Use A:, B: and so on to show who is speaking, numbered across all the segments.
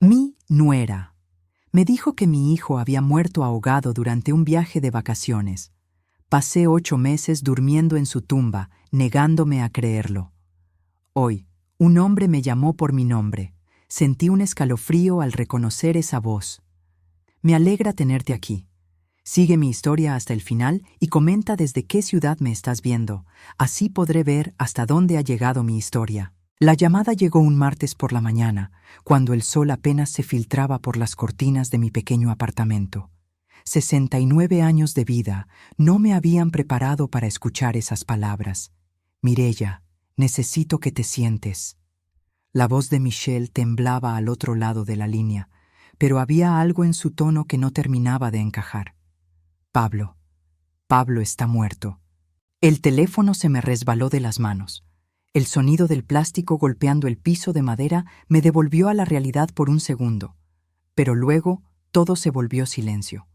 A: Mi nuera me dijo que mi hijo había muerto ahogado durante un viaje de vacaciones. Pasé 8 meses durmiendo en su tumba, negándome a creerlo. Hoy, un hombre me llamó por mi nombre. Sentí un escalofrío al reconocer esa voz. Me alegra tenerte aquí. Sigue mi historia hasta el final y comenta desde qué ciudad me estás viendo. Así podré ver hasta dónde ha llegado mi historia. La llamada llegó un martes por la mañana, cuando el sol apenas se filtraba por las cortinas de mi pequeño apartamento. 69 años de vida no me habían preparado para escuchar esas palabras. Mireya, necesito que te sientes. La voz de Michelle temblaba al otro lado de la línea, pero había algo en su tono que no terminaba de encajar. Pablo está muerto. El teléfono se me resbaló de las manos. El sonido del plástico golpeando el piso de madera me devolvió a la realidad por un segundo, pero luego todo se volvió silencio.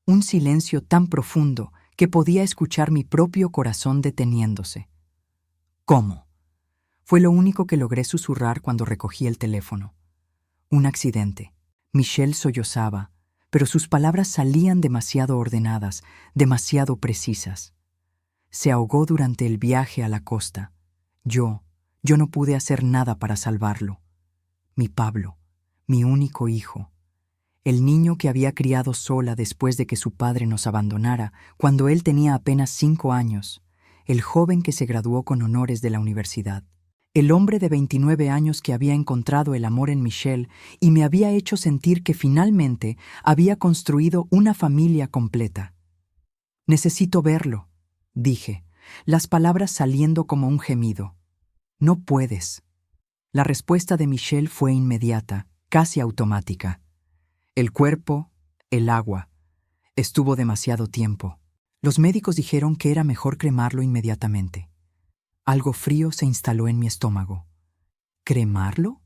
A: Un silencio tan profundo que podía escuchar mi propio corazón deteniéndose. ¿Cómo? Fue lo único que logré susurrar cuando recogí el teléfono. Un accidente. Michelle sollozaba, pero sus palabras salían demasiado ordenadas, demasiado precisas. Se ahogó durante el viaje a la costa. Yo no pude hacer nada para salvarlo. Mi Pablo, mi único hijo. El niño que había criado sola después de que su padre nos abandonara, cuando él tenía apenas 5 años. El joven que se graduó con honores de la universidad. El hombre de 29 años que había encontrado el amor en Michelle y me había hecho sentir que finalmente había construido una familia completa. Necesito verlo, dije, las palabras saliendo como un gemido. No puedes. La respuesta de Michelle fue inmediata, casi automática. El cuerpo, el agua. Estuvo demasiado tiempo. Los médicos dijeron que era mejor cremarlo inmediatamente. Algo frío se instaló en mi estómago. ¿Cremarlo?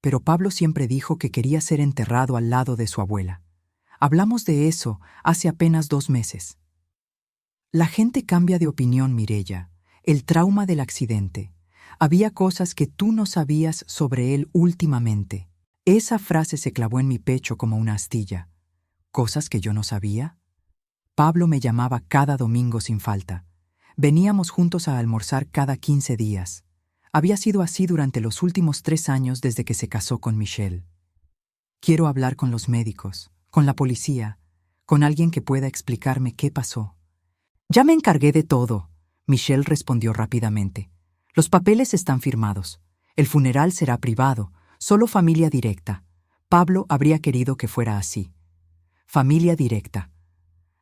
A: Pero Pablo siempre dijo que quería ser enterrado al lado de su abuela. Hablamos de eso hace apenas 2 meses. La gente cambia de opinión, Mireya. El trauma del accidente. Había cosas que tú no sabías sobre él últimamente. Esa frase se clavó en mi pecho como una astilla. ¿Cosas que yo no sabía? Pablo me llamaba cada domingo sin falta. Veníamos juntos a almorzar cada 15 días. Había sido así durante los últimos 3 años desde que se casó con Michelle. Quiero hablar con los médicos, con la policía, con alguien que pueda explicarme qué pasó. Ya me encargué de todo, Michelle respondió rápidamente. Los papeles están firmados. El funeral será privado, solo familia directa. Pablo habría querido que fuera así. Familia directa.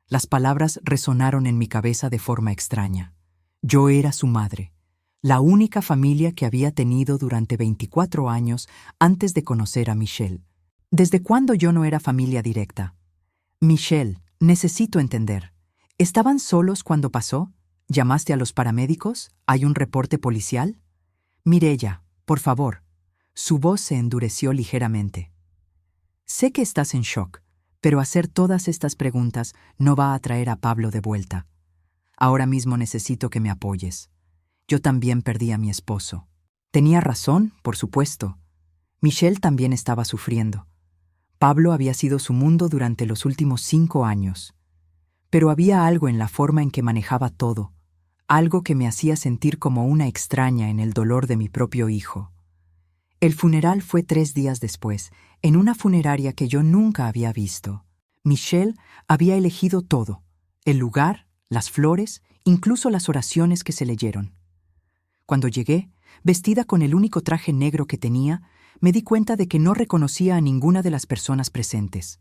A: Las palabras resonaron en mi cabeza de forma extraña. Yo era su madre, la única familia que había tenido durante 24 años antes de conocer a Michelle. ¿Desde cuándo yo no era familia directa? Michelle, necesito entender. ¿Estaban solos cuando pasó? ¿Llamaste a los paramédicos? ¿Hay un reporte policial? Mireya, por favor. Su voz se endureció ligeramente. Sé que estás en shock, pero hacer todas estas preguntas no va a traer a Pablo de vuelta. Ahora mismo necesito que me apoyes. Yo también perdí a mi esposo. Tenía razón, por supuesto. Michelle también estaba sufriendo. Pablo había sido su mundo durante los últimos 5 años. Pero había algo en la forma en que manejaba todo, algo que me hacía sentir como una extraña en el dolor de mi propio hijo. El funeral fue 3 días después, en una funeraria que yo nunca había visto. Michelle había elegido todo, el lugar, las flores, incluso las oraciones que se leyeron. Cuando llegué, vestida con el único traje negro que tenía, me di cuenta de que no reconocía a ninguna de las personas presentes.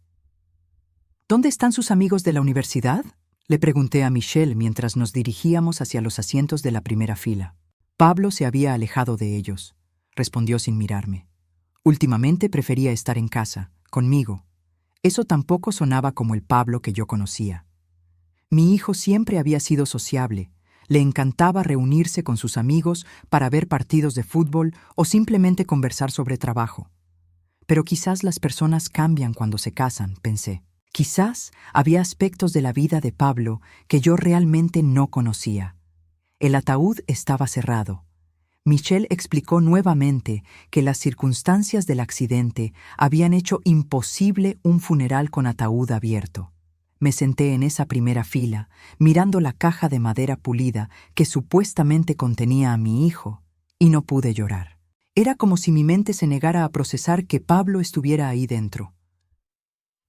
A: ¿Dónde están sus amigos de la universidad?, le pregunté a Michelle mientras nos dirigíamos hacia los asientos de la primera fila. Pablo se había alejado de ellos, respondió sin mirarme. Últimamente prefería estar en casa, conmigo. Eso tampoco sonaba como el Pablo que yo conocía. Mi hijo siempre había sido sociable. Le encantaba reunirse con sus amigos para ver partidos de fútbol o simplemente conversar sobre trabajo. Pero quizás las personas cambian cuando se casan, pensé. Quizás había aspectos de la vida de Pablo que yo realmente no conocía. El ataúd estaba cerrado. Michelle explicó nuevamente que las circunstancias del accidente habían hecho imposible un funeral con ataúd abierto. Me senté en esa primera fila, mirando la caja de madera pulida que supuestamente contenía a mi hijo, y no pude llorar. Era como si mi mente se negara a procesar que Pablo estuviera ahí dentro.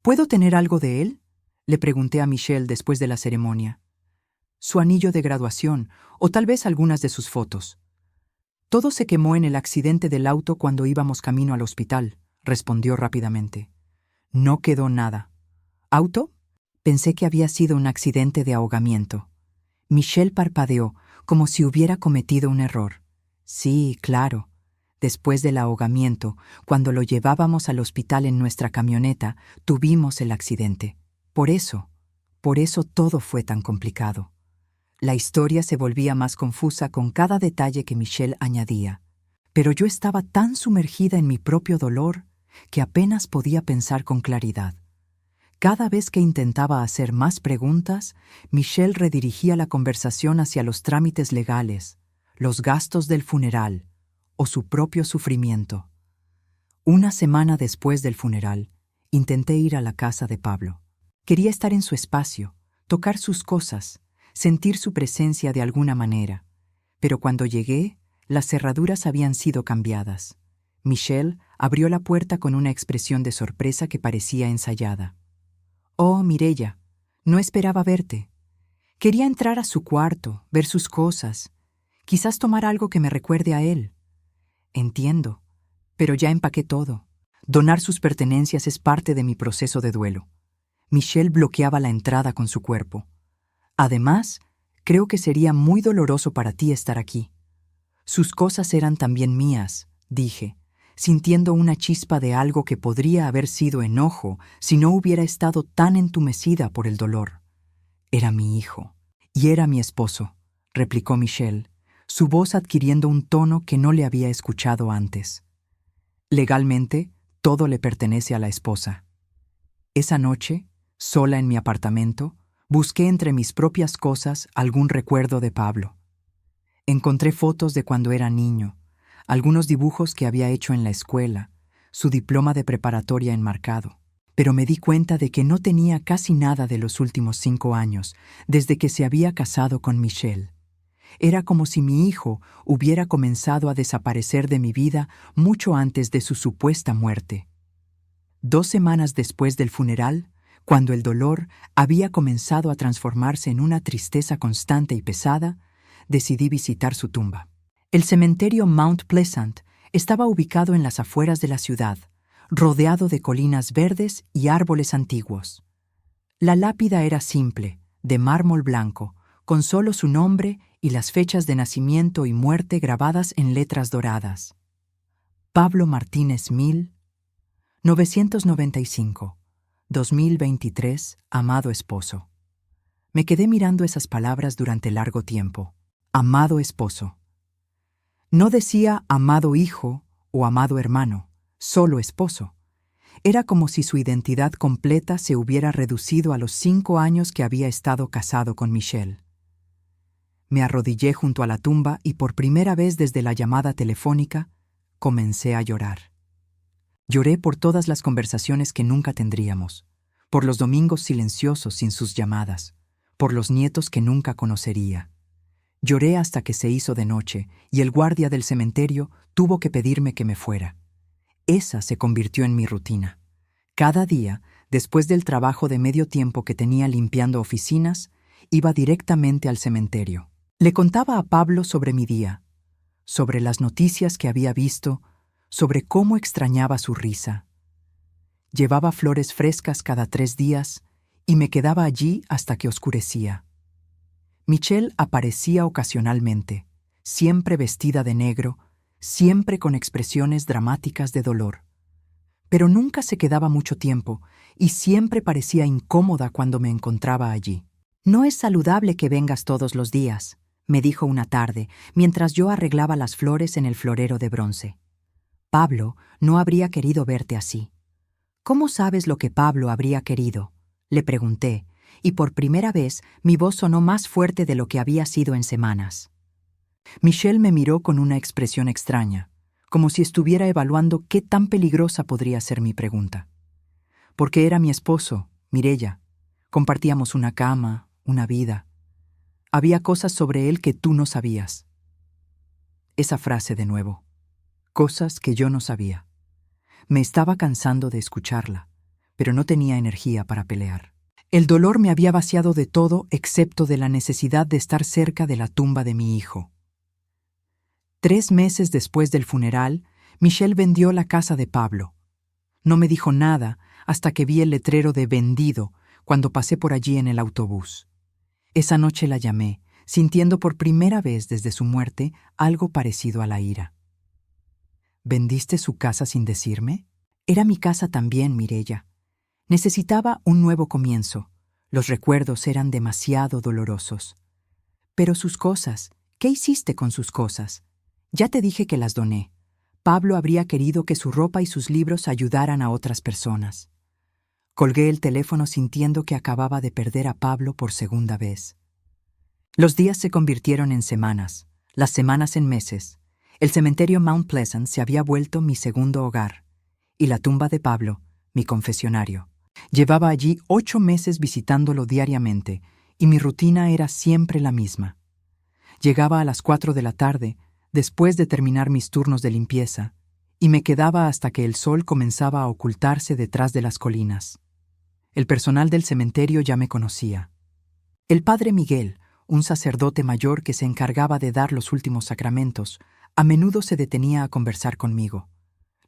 A: ¿Puedo tener algo de él?, le pregunté a Michelle después de la ceremonia. Su anillo de graduación, o tal vez algunas de sus fotos. Todo se quemó en el accidente del auto cuando íbamos camino al hospital, respondió rápidamente. No quedó nada. ¿Auto? Pensé que había sido un accidente de ahogamiento. Michelle parpadeó, como si hubiera cometido un error. Sí, claro. Después del ahogamiento, cuando lo llevábamos al hospital en nuestra camioneta, tuvimos el accidente. Por eso todo fue tan complicado. La historia se volvía más confusa con cada detalle que Michelle añadía. Pero yo estaba tan sumergida en mi propio dolor que apenas podía pensar con claridad. Cada vez que intentaba hacer más preguntas, Michelle redirigía la conversación hacia los trámites legales, los gastos del funeral o su propio sufrimiento. Una semana después del funeral, intenté ir a la casa de Pablo. Quería estar en su espacio, tocar sus cosas, sentir su presencia de alguna manera. Pero cuando llegué, las cerraduras habían sido cambiadas. Michelle abrió la puerta con una expresión de sorpresa que parecía ensayada. «Oh, Mireya, no esperaba verte. Quería entrar a su cuarto, ver sus cosas, quizás tomar algo que me recuerde a él. Entiendo, pero ya empaqué todo. Donar sus pertenencias es parte de mi proceso de duelo». Michelle bloqueaba la entrada con su cuerpo. «Además, creo que sería muy doloroso para ti estar aquí». «Sus cosas eran también mías», dije, sintiendo una chispa de algo que podría haber sido enojo si no hubiera estado tan entumecida por el dolor. «Era mi hijo. Y era mi esposo», replicó Michelle, su voz adquiriendo un tono que no le había escuchado antes. «Legalmente, todo le pertenece a la esposa». Esa noche, sola en mi apartamento, busqué entre mis propias cosas algún recuerdo de Pablo. Encontré fotos de cuando era niño, algunos dibujos que había hecho en la escuela, su diploma de preparatoria enmarcado. Pero me di cuenta de que no tenía casi nada de los últimos 5 años, desde que se había casado con Michelle. Era como si mi hijo hubiera comenzado a desaparecer de mi vida mucho antes de su supuesta muerte. 2 semanas después del funeral, cuando el dolor había comenzado a transformarse en una tristeza constante y pesada, decidí visitar su tumba. El cementerio Mount Pleasant estaba ubicado en las afueras de la ciudad, rodeado de colinas verdes y árboles antiguos. La lápida era simple, de mármol blanco, con solo su nombre y las fechas de nacimiento y muerte grabadas en letras doradas. Pablo Martínez Mil, 995, 2023, amado esposo. Me quedé mirando esas palabras durante largo tiempo. Amado esposo. No decía amado hijo o amado hermano, solo esposo. Era como si su identidad completa se hubiera reducido a los 5 años que había estado casado con Michelle. Me arrodillé junto a la tumba y por primera vez desde la llamada telefónica, comencé a llorar. Lloré por todas las conversaciones que nunca tendríamos, por los domingos silenciosos sin sus llamadas, por los nietos que nunca conocería. Lloré hasta que se hizo de noche y el guardia del cementerio tuvo que pedirme que me fuera. Esa se convirtió en mi rutina. Cada día, después del trabajo de medio tiempo que tenía limpiando oficinas, iba directamente al cementerio. Le contaba a Pablo sobre mi día, sobre las noticias que había visto, sobre cómo extrañaba su risa. Llevaba flores frescas cada 3 días y me quedaba allí hasta que oscurecía. Michelle aparecía ocasionalmente, siempre vestida de negro, siempre con expresiones dramáticas de dolor. Pero nunca se quedaba mucho tiempo y siempre parecía incómoda cuando me encontraba allí. «No es saludable que vengas todos los días», me dijo una tarde, mientras yo arreglaba las flores en el florero de bronce. «Pablo no habría querido verte así». «¿Cómo sabes lo que Pablo habría querido?», le pregunté, y por primera vez mi voz sonó más fuerte de lo que había sido en semanas. Michelle me miró con una expresión extraña, como si estuviera evaluando qué tan peligrosa podría ser mi pregunta. Porque era mi esposo, Mireya. Compartíamos una cama, una vida. Había cosas sobre él que tú no sabías. Esa frase de nuevo. Cosas que yo no sabía. Me estaba cansando de escucharla, pero no tenía energía para pelear. El dolor me había vaciado de todo excepto de la necesidad de estar cerca de la tumba de mi hijo. 3 meses después del funeral, Michelle vendió la casa de Pablo. No me dijo nada hasta que vi el letrero de vendido cuando pasé por allí en el autobús. Esa noche la llamé, sintiendo por primera vez desde su muerte algo parecido a la ira. ¿Vendiste su casa sin decirme? Era mi casa también, Mireya. Necesitaba un nuevo comienzo. Los recuerdos eran demasiado dolorosos. Pero sus cosas, ¿qué hiciste con sus cosas? Ya te dije que las doné. Pablo habría querido que su ropa y sus libros ayudaran a otras personas. Colgué el teléfono sintiendo que acababa de perder a Pablo por segunda vez. Los días se convirtieron en semanas, las semanas en meses. El cementerio Mount Pleasant se había vuelto mi segundo hogar, y la tumba de Pablo, mi confesionario. Llevaba allí 8 meses visitándolo diariamente, y mi rutina era siempre la misma. Llegaba a las 4 de la tarde, después de terminar mis turnos de limpieza, y me quedaba hasta que el sol comenzaba a ocultarse detrás de las colinas. El personal del cementerio ya me conocía. El padre Miguel, un sacerdote mayor que se encargaba de dar los últimos sacramentos, a menudo se detenía a conversar conmigo.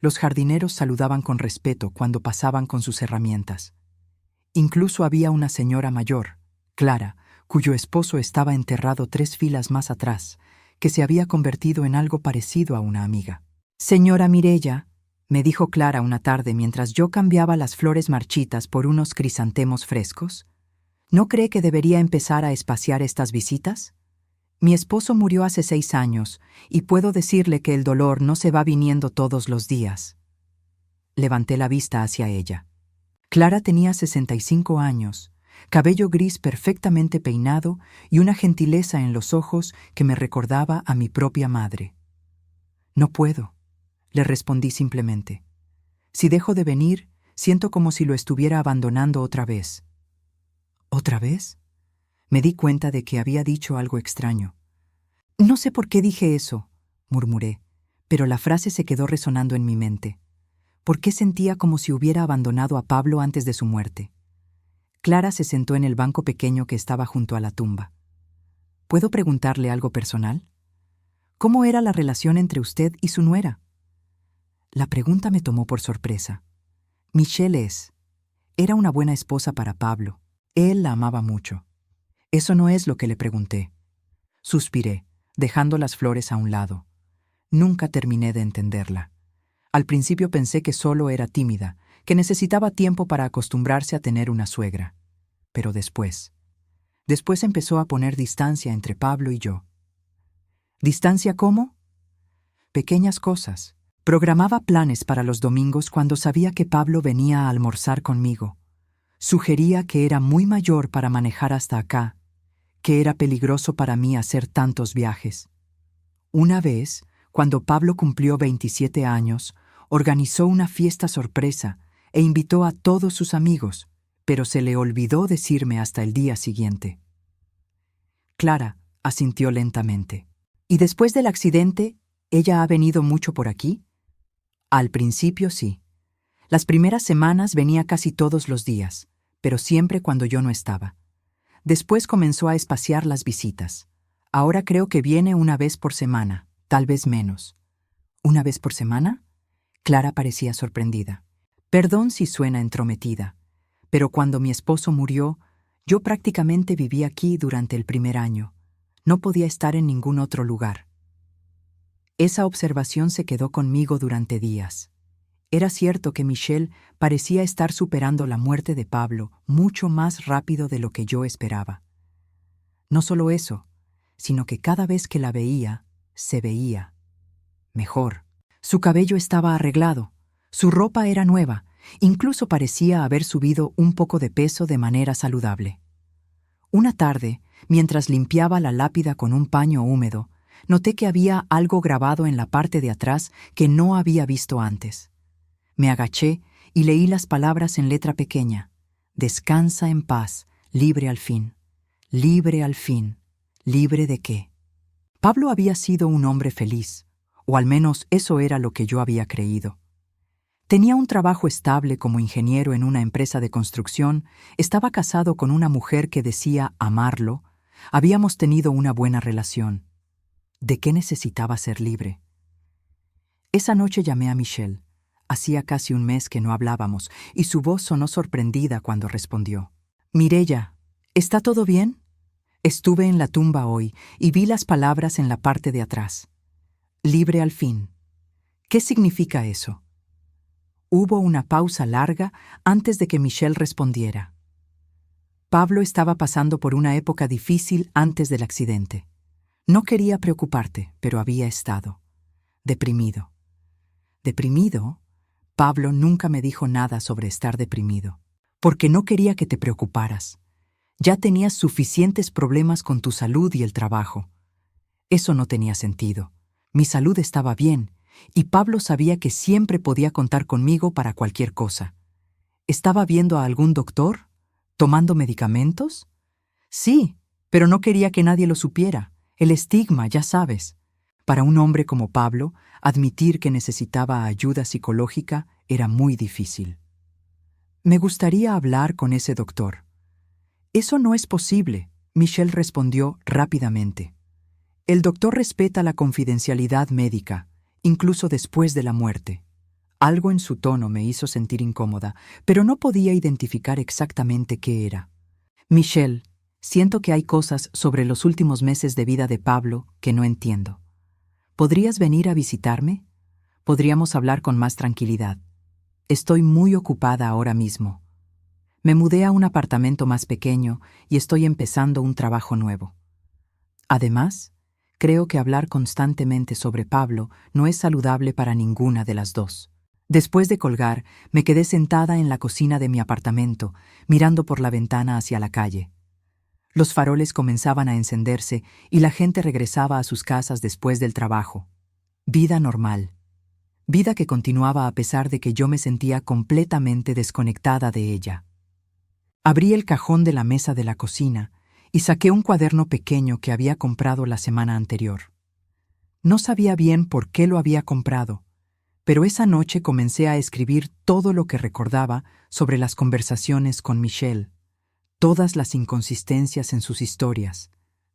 A: Los jardineros saludaban con respeto cuando pasaban con sus herramientas. Incluso había una señora mayor, Clara, cuyo esposo estaba enterrado 3 filas más atrás, que se había convertido en algo parecido a una amiga. «Señora Mireya», me dijo Clara una tarde mientras yo cambiaba las flores marchitas por unos crisantemos frescos, ¿no cree que debería empezar a espaciar estas visitas? Mi esposo murió hace 6 años y puedo decirle que el dolor no se va viniendo todos los días. Levanté la vista hacia ella. Clara tenía 65 años, cabello gris perfectamente peinado y una gentileza en los ojos que me recordaba a mi propia madre. «No puedo», le respondí simplemente. «Si dejo de venir, siento como si lo estuviera abandonando otra vez». ¿Otra vez? Me di cuenta de que había dicho algo extraño. «No sé por qué dije eso», murmuré, pero la frase se quedó resonando en mi mente. ¿Por qué sentía como si hubiera abandonado a Pablo antes de su muerte? Clara se sentó en el banco pequeño que estaba junto a la tumba. ¿Puedo preguntarle algo personal? ¿Cómo era la relación entre usted y su nuera? La pregunta me tomó por sorpresa. Michelle era una buena esposa para Pablo. Él la amaba mucho. Eso no es lo que le pregunté. Suspiré, dejando las flores a un lado. Nunca terminé de entenderla. Al principio pensé que solo era tímida, que necesitaba tiempo para acostumbrarse a tener una suegra. Pero después empezó a poner distancia entre Pablo y yo. ¿Distancia cómo? Pequeñas cosas. Programaba planes para los domingos cuando sabía que Pablo venía a almorzar conmigo. Sugería que era muy mayor para manejar hasta acá, que era peligroso para mí hacer tantos viajes. Una vez, cuando Pablo cumplió 27 años, organizó una fiesta sorpresa e invitó a todos sus amigos, pero se le olvidó decirme hasta el día siguiente. Clara asintió lentamente. ¿Y después del accidente, ella ha venido mucho por aquí? Al principio sí. Las primeras semanas venía casi todos los días, pero siempre cuando yo no estaba. Después comenzó a espaciar las visitas. Ahora creo que viene una vez por semana, tal vez menos. ¿Una vez por semana? Clara parecía sorprendida. Perdón si suena entrometida, pero cuando mi esposo murió, yo prácticamente viví aquí durante el primer año. No podía estar en ningún otro lugar. Esa observación se quedó conmigo durante días. Era cierto que Michelle parecía estar superando la muerte de Pablo mucho más rápido de lo que yo esperaba. No solo eso, sino que cada vez que la veía, se veía mejor. Su cabello estaba arreglado, su ropa era nueva, incluso parecía haber subido un poco de peso de manera saludable. Una tarde, mientras limpiaba la lápida con un paño húmedo, noté que había algo grabado en la parte de atrás que no había visto antes. Me agaché y leí las palabras en letra pequeña. Descansa en paz, libre al fin. Libre al fin. ¿Libre de qué? Pablo había sido un hombre feliz, o al menos eso era lo que yo había creído. Tenía un trabajo estable como ingeniero en una empresa de construcción, estaba casado con una mujer que decía amarlo, habíamos tenido una buena relación. ¿De qué necesitaba ser libre? Esa noche llamé a Michelle. Hacía casi un mes que no hablábamos, y su voz sonó sorprendida cuando respondió. «Mireya, ¿está todo bien? Estuve en la tumba hoy y vi las palabras en la parte de atrás. Libre al fin. ¿Qué significa eso?» Hubo una pausa larga antes de que Michelle respondiera. Pablo estaba pasando por una época difícil antes del accidente. No quería preocuparte, pero había estado deprimido. ¿Deprimido? Pablo nunca me dijo nada sobre estar deprimido, porque no quería que te preocuparas. Ya tenías suficientes problemas con tu salud y el trabajo. Eso no tenía sentido. Mi salud estaba bien, y Pablo sabía que siempre podía contar conmigo para cualquier cosa. ¿Estaba viendo a algún doctor? ¿Tomando medicamentos? Sí, pero no quería que nadie lo supiera. El estigma, ya sabes. Para un hombre como Pablo, admitir que necesitaba ayuda psicológica era muy difícil. Me gustaría hablar con ese doctor. Eso no es posible, Michelle respondió rápidamente. El doctor respeta la confidencialidad médica, incluso después de la muerte. Algo en su tono me hizo sentir incómoda, pero no podía identificar exactamente qué era. Michelle, siento que hay cosas sobre los últimos meses de vida de Pablo que no entiendo. ¿Podrías venir a visitarme? Podríamos hablar con más tranquilidad. Estoy muy ocupada ahora mismo. Me mudé a un apartamento más pequeño y estoy empezando un trabajo nuevo. Además, creo que hablar constantemente sobre Pablo no es saludable para ninguna de las dos. Después de colgar, me quedé sentada en la cocina de mi apartamento, mirando por la ventana hacia la calle. Los faroles comenzaban a encenderse y la gente regresaba a sus casas después del trabajo. Vida normal. Vida que continuaba a pesar de que yo me sentía completamente desconectada de ella. Abrí el cajón de la mesa de la cocina y saqué un cuaderno pequeño que había comprado la semana anterior. No sabía bien por qué lo había comprado, pero esa noche comencé a escribir todo lo que recordaba sobre las conversaciones con Michelle, todas las inconsistencias en sus historias,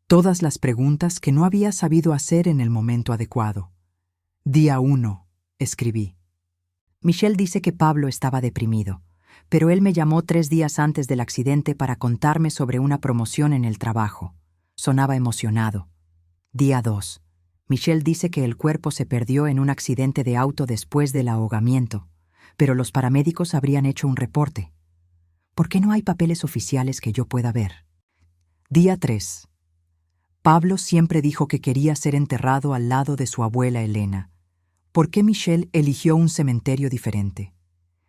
A: todas las preguntas que no había sabido hacer en el momento adecuado. Día 1, escribí. Michelle dice que Pablo estaba deprimido, pero él me llamó 3 días antes del accidente para contarme sobre una promoción en el trabajo. Sonaba emocionado. Día 2. Michelle dice que el cuerpo se perdió en un accidente de auto después del ahogamiento, pero los paramédicos habrían hecho un reporte. ¿Por qué no hay papeles oficiales que yo pueda ver? Día 3. Pablo siempre dijo que quería ser enterrado al lado de su abuela Elena. ¿Por qué Michelle eligió un cementerio diferente?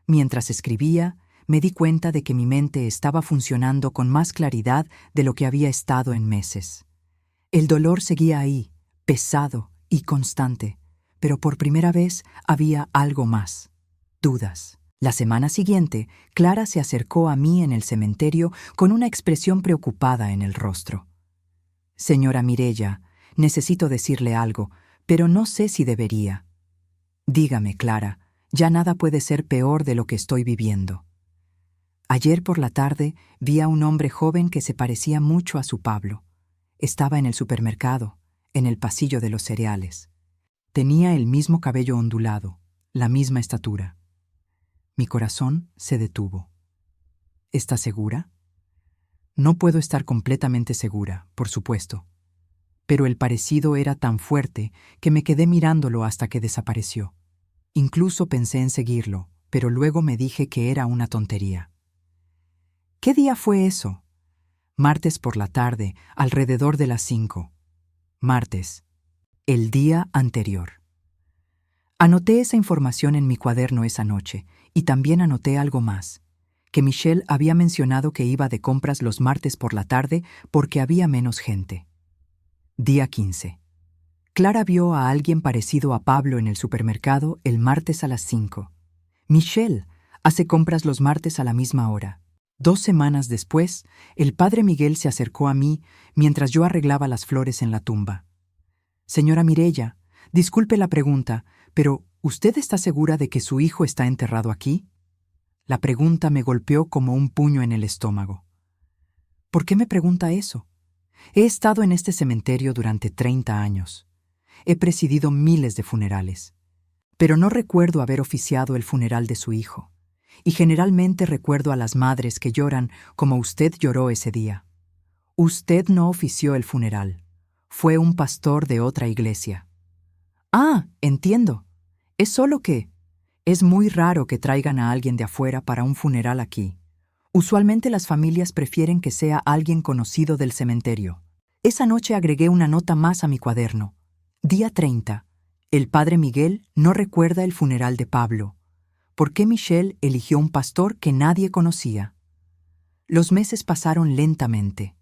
A: Mientras escribía, me di cuenta de que mi mente estaba funcionando con más claridad de lo que había estado en meses. El dolor seguía ahí, pesado y constante, pero por primera vez había algo más: dudas. La semana siguiente, Clara se acercó a mí en el cementerio con una expresión preocupada en el rostro. «Señora Mireya, necesito decirle algo, pero no sé si debería». «Dígame, Clara, ya nada puede ser peor de lo que estoy viviendo». Ayer por la tarde vi a un hombre joven que se parecía mucho a su Pablo. Estaba en el supermercado, en el pasillo de los cereales. Tenía el mismo cabello ondulado, la misma estatura. Mi corazón se detuvo. ¿Está segura? No puedo estar completamente segura, por supuesto. Pero el parecido era tan fuerte que me quedé mirándolo hasta que desapareció. Incluso pensé en seguirlo, pero luego me dije que era una tontería. ¿Qué día fue eso? Martes por la tarde, alrededor de las 5. Martes. El día anterior. Anoté esa información en mi cuaderno esa noche, y también anoté algo más, que Michelle había mencionado que iba de compras los martes por la tarde porque había menos gente. Día 15. Clara vio a alguien parecido a Pablo en el supermercado el martes a las 5. Michelle hace compras los martes a la misma hora. 2 semanas después, el padre Miguel se acercó a mí mientras yo arreglaba las flores en la tumba. Señora Mireya, disculpe la pregunta, pero ¿usted está segura de que su hijo está enterrado aquí? La pregunta me golpeó como un puño en el estómago. ¿Por qué me pregunta eso? He estado en este cementerio durante 30 años. He presidido miles de funerales, pero no recuerdo haber oficiado el funeral de su hijo, y generalmente recuerdo a las madres que lloran como usted lloró ese día. Usted no ofició el funeral, fue un pastor de otra iglesia. Ah, entiendo. Es solo que es muy raro que traigan a alguien de afuera para un funeral aquí. Usualmente las familias prefieren que sea alguien conocido del cementerio. Esa noche agregué una nota más a mi cuaderno. Día 30. El padre Miguel no recuerda el funeral de Pablo. ¿Por qué Michelle eligió un pastor que nadie conocía? Los meses pasaron lentamente.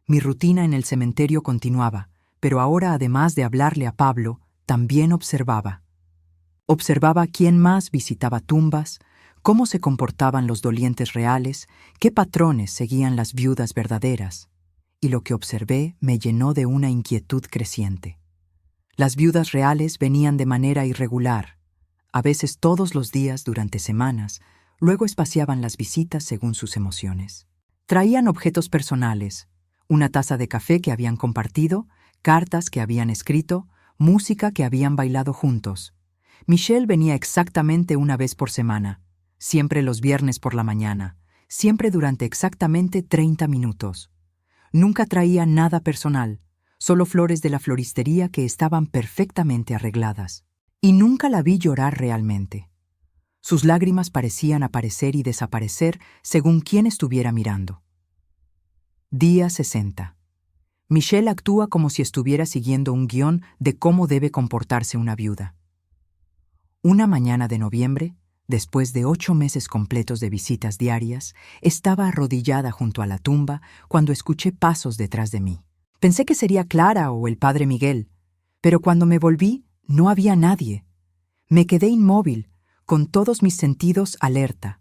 A: Mi rutina en el cementerio continuaba, pero ahora, además de hablarle a Pablo, también observaba. Observaba quién más visitaba tumbas, cómo se comportaban los dolientes reales, qué patrones seguían las viudas verdaderas. Y lo que observé me llenó de una inquietud creciente. Las viudas reales venían de manera irregular, a veces todos los días durante semanas, luego espaciaban las visitas según sus emociones. Traían objetos personales, una taza de café que habían compartido, cartas que habían escrito, música que habían bailado juntos. Michelle venía exactamente una vez por semana, siempre los viernes por la mañana, siempre durante exactamente 30 minutos. Nunca traía nada personal, solo flores de la floristería que estaban perfectamente arregladas. Y nunca la vi llorar realmente. Sus lágrimas parecían aparecer y desaparecer según quién estuviera mirando. Día 60. Michelle actúa como si estuviera siguiendo un guión de cómo debe comportarse una viuda. Una mañana de noviembre, después de 8 meses completos de visitas diarias, estaba arrodillada junto a la tumba cuando escuché pasos detrás de mí. Pensé que sería Clara o el padre Miguel, pero cuando me volví, no había nadie. Me quedé inmóvil, con todos mis sentidos alerta.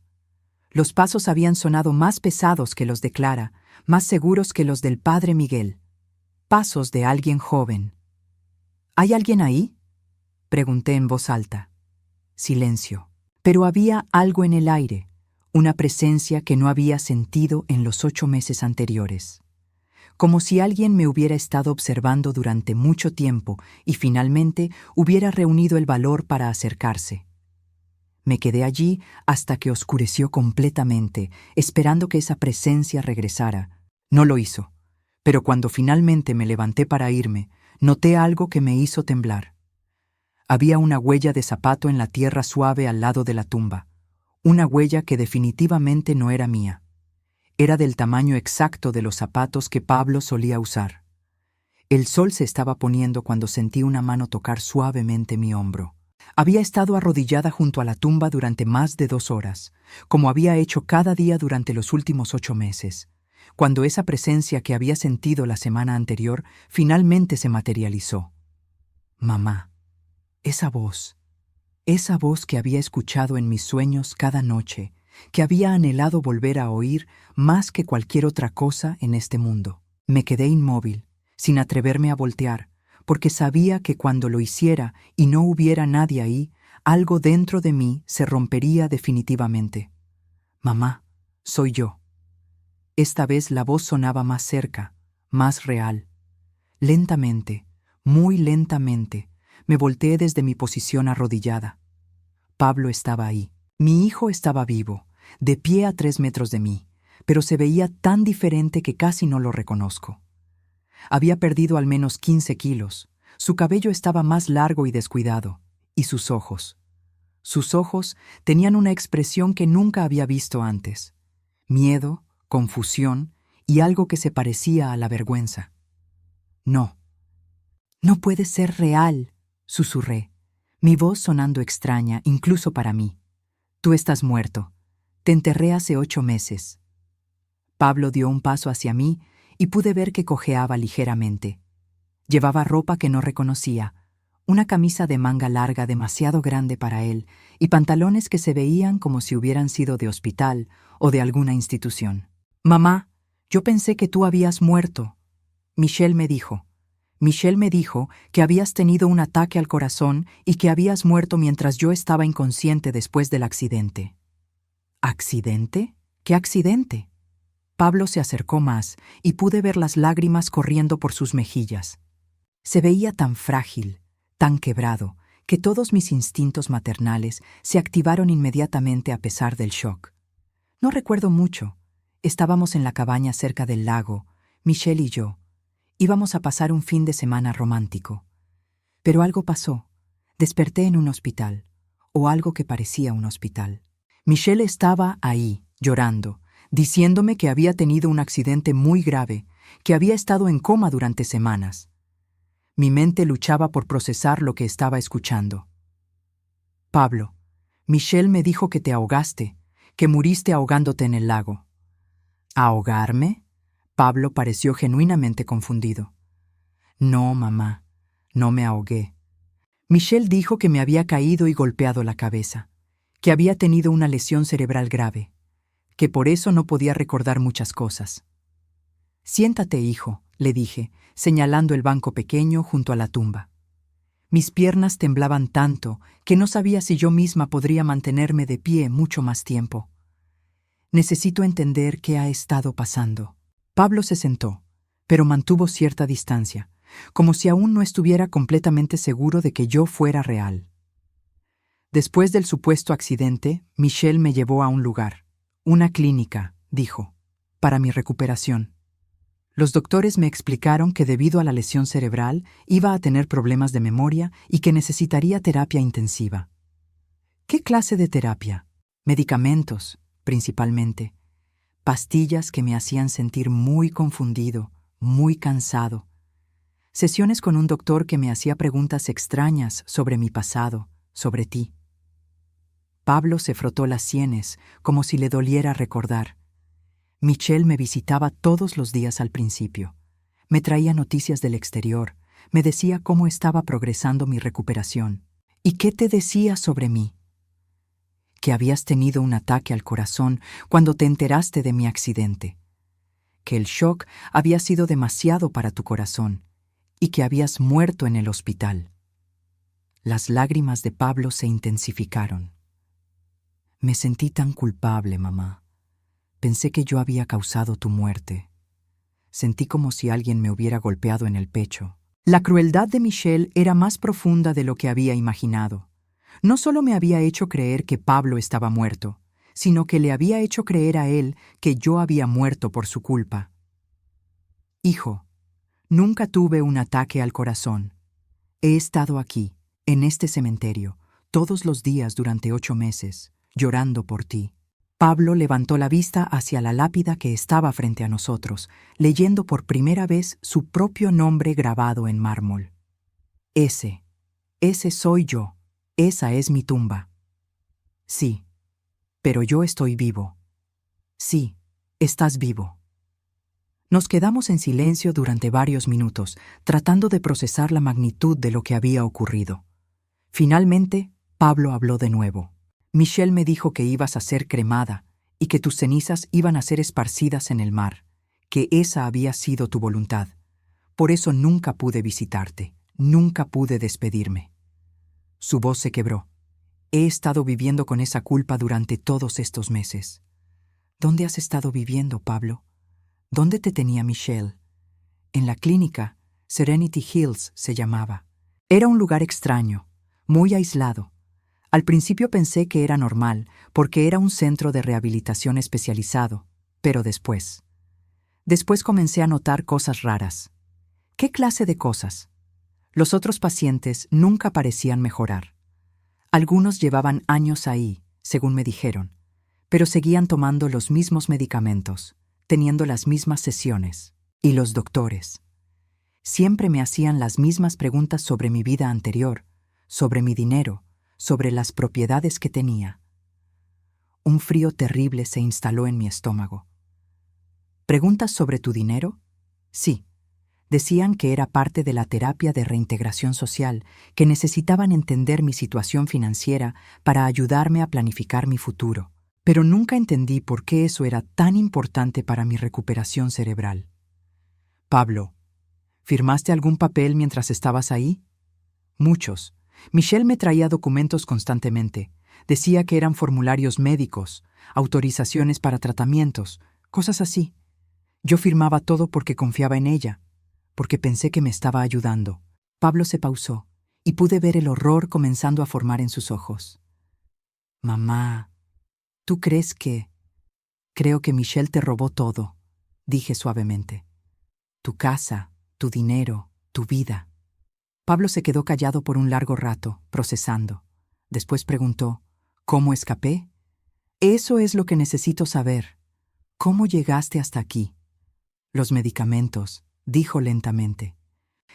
A: Los pasos habían sonado más pesados que los de Clara, más seguros que los del padre Miguel. Pasos de alguien joven. ¿Hay alguien ahí?, pregunté en voz alta. Silencio. Pero había algo en el aire, una presencia que no había sentido en los 8 meses anteriores. Como si alguien me hubiera estado observando durante mucho tiempo y finalmente hubiera reunido el valor para acercarse. Me quedé allí hasta que oscureció completamente, esperando que esa presencia regresara. No lo hizo, pero cuando finalmente me levanté para irme, noté algo que me hizo temblar. Había una huella de zapato en la tierra suave al lado de la tumba, una huella que definitivamente no era mía. Era del tamaño exacto de los zapatos que Pablo solía usar. El sol se estaba poniendo cuando sentí una mano tocar suavemente mi hombro. Había estado arrodillada junto a la tumba durante más de 2 horas, como había hecho cada día durante los últimos 8 meses, cuando esa presencia que había sentido la semana anterior finalmente se materializó. Mamá. Esa voz que había escuchado en mis sueños cada noche, que había anhelado volver a oír más que cualquier otra cosa en este mundo. Me quedé inmóvil, sin atreverme a voltear, porque sabía que cuando lo hiciera y no hubiera nadie ahí, algo dentro de mí se rompería definitivamente. Mamá, soy yo. Esta vez la voz sonaba más cerca, más real. Lentamente, muy lentamente, me volteé desde mi posición arrodillada. Pablo estaba ahí. Mi hijo estaba vivo, de pie a 3 metros de mí, pero se veía tan diferente que casi no lo reconozco. Había perdido al menos 15 kilos, su cabello estaba más largo y descuidado, y sus ojos. Sus ojos tenían una expresión que nunca había visto antes: miedo, confusión y algo que se parecía a la vergüenza. No. No puede ser real, susurré, mi voz sonando extraña incluso para mí. Tú estás muerto. Te enterré hace 8 meses. Pablo dio un paso hacia mí y pude ver que cojeaba ligeramente. Llevaba ropa que no reconocía, una camisa de manga larga demasiado grande para él y pantalones que se veían como si hubieran sido de hospital o de alguna institución. «Mamá, yo pensé que tú habías muerto», Michelle me dijo. Michelle me dijo que habías tenido un ataque al corazón y que habías muerto mientras yo estaba inconsciente después del accidente. ¿Accidente? ¿Qué accidente? Pablo se acercó más y pude ver las lágrimas corriendo por sus mejillas. Se veía tan frágil, tan quebrado, que todos mis instintos maternales se activaron inmediatamente a pesar del shock. No recuerdo mucho. Estábamos en la cabaña cerca del lago, Michelle y yo. Íbamos a pasar un fin de semana romántico. Pero algo pasó. Desperté en un hospital, o algo que parecía un hospital. Michelle estaba ahí, llorando, diciéndome que había tenido un accidente muy grave, que había estado en coma durante semanas. Mi mente luchaba por procesar lo que estaba escuchando. Pablo, Michelle me dijo que te ahogaste, que muriste ahogándote en el lago. ¿Ahogarme? Pablo pareció genuinamente confundido. No, mamá, no me ahogué. Michelle dijo que me había caído y golpeado la cabeza, que había tenido una lesión cerebral grave, que por eso no podía recordar muchas cosas. Siéntate, hijo, le dije, señalando el banco pequeño junto a la tumba. Mis piernas temblaban tanto que no sabía si yo misma podría mantenerme de pie mucho más tiempo. Necesito entender qué ha estado pasando. Pablo se sentó, pero mantuvo cierta distancia, como si aún no estuviera completamente seguro de que yo fuera real. Después del supuesto accidente, Michelle me llevó a un lugar, una clínica, dijo, para mi recuperación. Los doctores me explicaron que debido a la lesión cerebral iba a tener problemas de memoria y que necesitaría terapia intensiva. ¿Qué clase de terapia? Medicamentos, principalmente. Pastillas que me hacían sentir muy confundido, muy cansado. Sesiones con un doctor que me hacía preguntas extrañas sobre mi pasado, sobre ti. Pablo se frotó las sienes como si le doliera recordar. Michelle me visitaba todos los días al principio. Me traía noticias del exterior, me decía cómo estaba progresando mi recuperación. ¿Y qué te decía sobre mí? Que habías tenido un ataque al corazón cuando te enteraste de mi accidente, que el shock había sido demasiado para tu corazón y que habías muerto en el hospital. Las lágrimas de Pablo se intensificaron. Me sentí tan culpable, mamá. Pensé que yo había causado tu muerte. Sentí como si alguien me hubiera golpeado en el pecho. La crueldad de Michelle era más profunda de lo que había imaginado. No solo me había hecho creer que Pablo estaba muerto, sino que le había hecho creer a él que yo había muerto por su culpa. Hijo, nunca tuve un ataque al corazón. He estado aquí, en este cementerio, todos los días durante 8 meses, llorando por ti. Pablo levantó la vista hacia la lápida que estaba frente a nosotros, leyendo por primera vez su propio nombre grabado en mármol. Ese soy yo. Esa es mi tumba. Sí, pero yo estoy vivo. Sí, estás vivo. Nos quedamos en silencio durante varios minutos, tratando de procesar la magnitud de lo que había ocurrido. Finalmente, Pablo habló de nuevo. Michelle me dijo que ibas a ser cremada y que tus cenizas iban a ser esparcidas en el mar, que esa había sido tu voluntad. Por eso nunca pude visitarte, nunca pude despedirme. Su voz se quebró. He estado viviendo con esa culpa durante todos estos meses. ¿Dónde has estado viviendo, Pablo? ¿Dónde te tenía Michelle? En la clínica, Serenity Hills se llamaba. Era un lugar extraño, muy aislado. Al principio pensé que era normal, porque era un centro de rehabilitación especializado, pero después comencé a notar cosas raras. ¿Qué clase de cosas? Los otros pacientes nunca parecían mejorar. Algunos llevaban años ahí, según me dijeron, pero seguían tomando los mismos medicamentos, teniendo las mismas sesiones. Y los doctores siempre me hacían las mismas preguntas sobre mi vida anterior, sobre mi dinero, sobre las propiedades que tenía. Un frío terrible se instaló en mi estómago. ¿Preguntas sobre tu dinero? Sí. Decían que era parte de la terapia de reintegración social, que necesitaban entender mi situación financiera para ayudarme a planificar mi futuro. Pero nunca entendí por qué eso era tan importante para mi recuperación cerebral. Pablo, ¿firmaste algún papel mientras estabas ahí? Muchos. Michelle me traía documentos constantemente. Decía que eran formularios médicos, autorizaciones para tratamientos, cosas así. Yo firmaba todo porque confiaba en ella, porque pensé que me estaba ayudando. Pablo se pausó, y pude ver el horror comenzando a formar en sus ojos. Mamá, ¿tú crees que...? Creo que Michelle te robó todo, dije suavemente. Tu casa, tu dinero, tu vida. Pablo se quedó callado por un largo rato, procesando. Después preguntó, ¿cómo escapé? Eso es lo que necesito saber. ¿Cómo llegaste hasta aquí? Los medicamentos, dijo lentamente.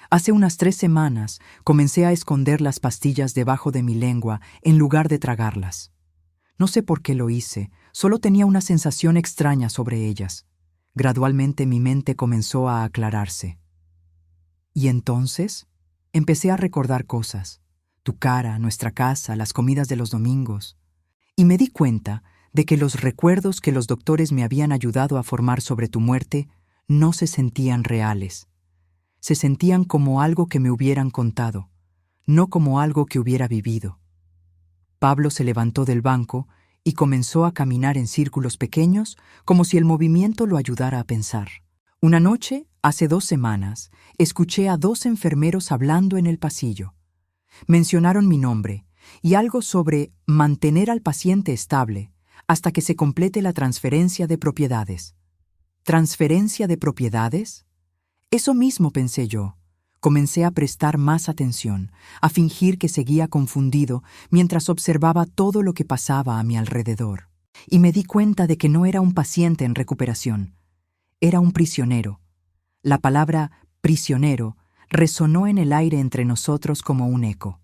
A: Hace unas 3 semanas comencé a esconder las pastillas debajo de mi lengua en lugar de tragarlas. No sé por qué lo hice, solo tenía una sensación extraña sobre ellas. Gradualmente mi mente comenzó a aclararse. ¿Y entonces? Empecé a recordar cosas. Tu cara, nuestra casa, las comidas de los domingos. Y me di cuenta de que los recuerdos que los doctores me habían ayudado a formar sobre tu muerte no se sentían reales. Se sentían como algo que me hubieran contado, no como algo que hubiera vivido. Pablo se levantó del banco y comenzó a caminar en círculos pequeños como si el movimiento lo ayudara a pensar. Una noche, hace 2 semanas, escuché a 2 enfermeros hablando en el pasillo. Mencionaron mi nombre y algo sobre mantener al paciente estable hasta que se complete la transferencia de propiedades. ¿Transferencia de propiedades? Eso mismo pensé yo. Comencé a prestar más atención, a fingir que seguía confundido mientras observaba todo lo que pasaba a mi alrededor. Y me di cuenta de que no era un paciente en recuperación. Era un prisionero. La palabra prisionero resonó en el aire entre nosotros como un eco.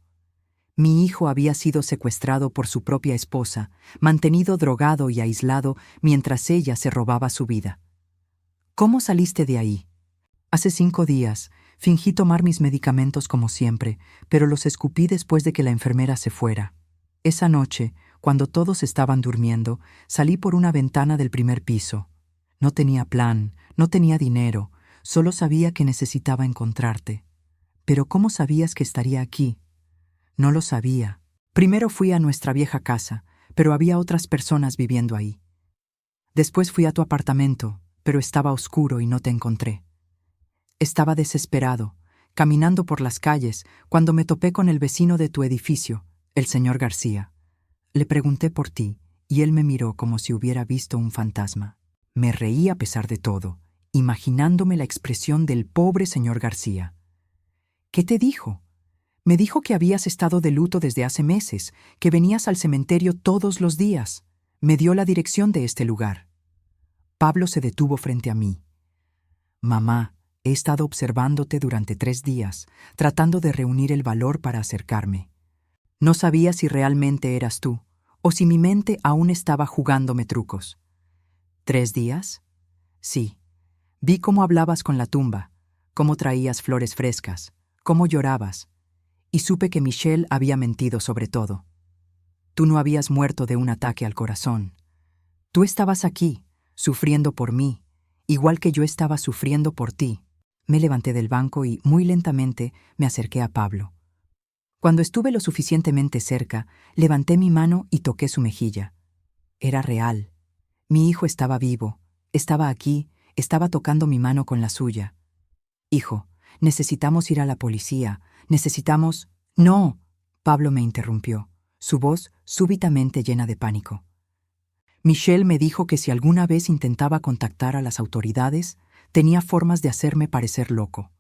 A: Mi hijo había sido secuestrado por su propia esposa, mantenido drogado y aislado mientras ella se robaba su vida. ¿Cómo saliste de ahí? Hace 5 días, fingí tomar mis medicamentos como siempre, pero los escupí después de que la enfermera se fuera. Esa noche, cuando todos estaban durmiendo, salí por una ventana del primer piso. No tenía plan, no tenía dinero, solo sabía que necesitaba encontrarte. Pero ¿cómo sabías que estaría aquí? No lo sabía. Primero fui a nuestra vieja casa, pero había otras personas viviendo ahí. Después fui a tu apartamento, pero estaba oscuro y no te encontré. Estaba desesperado, caminando por las calles, cuando me topé con el vecino de tu edificio, el señor García. Le pregunté por ti, y él me miró como si hubiera visto un fantasma. Me reí a pesar de todo, imaginándome la expresión del pobre señor García. ¿Qué te dijo? Me dijo que habías estado de luto desde hace meses, que venías al cementerio todos los días. Me dio la dirección de este lugar. Pablo se detuvo frente a mí. Mamá, he estado observándote durante 3 días, tratando de reunir el valor para acercarme. No sabía si realmente eras tú, o si mi mente aún estaba jugándome trucos. ¿3 días? Sí. Vi cómo hablabas con la tumba, cómo traías flores frescas, cómo llorabas, y supe que Michelle había mentido sobre todo. Tú no habías muerto de un ataque al corazón. Tú estabas aquí, sufriendo por mí, igual que yo estaba sufriendo por ti. Me levanté del banco y, muy lentamente, me acerqué a Pablo. Cuando estuve lo suficientemente cerca, levanté mi mano y toqué su mejilla. Era real. Mi hijo estaba vivo, estaba aquí, estaba tocando mi mano con la suya. Hijo, necesitamos ir a la policía, necesitamos... No, Pablo me interrumpió, su voz súbitamente llena de pánico. Michelle me dijo que si alguna vez intentaba contactar a las autoridades, tenía formas de hacerme parecer loco.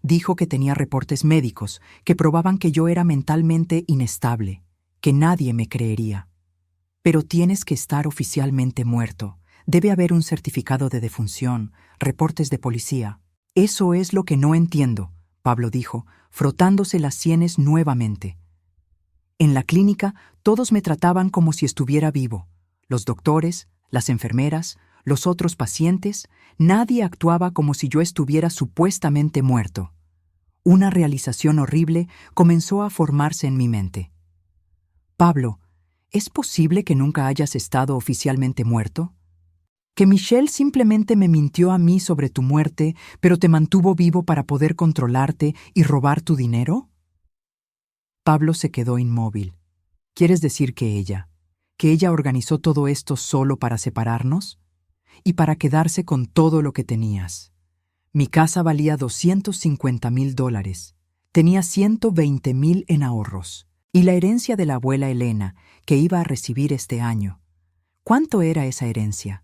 A: Dijo que tenía reportes médicos que probaban que yo era mentalmente inestable, que nadie me creería. Pero tienes que estar oficialmente muerto. Debe haber un certificado de defunción, reportes de policía. Eso es lo que no entiendo, Pablo dijo, frotándose las sienes nuevamente. En la clínica, todos me trataban como si estuviera vivo. Los doctores, las enfermeras, los otros pacientes, nadie actuaba como si yo estuviera supuestamente muerto. Una realización horrible comenzó a formarse en mi mente. Pablo, ¿es posible que nunca hayas estado oficialmente muerto? ¿Que Michelle simplemente me mintió a mí sobre tu muerte, pero te mantuvo vivo para poder controlarte y robar tu dinero? Pablo se quedó inmóvil. ¿Quieres decir que ella organizó todo esto solo para separarnos? Y para quedarse con todo lo que tenías. Mi casa valía $250,000. Tenía 120,000 en ahorros. Y la herencia de la abuela Elena, que iba a recibir este año. ¿Cuánto era esa herencia?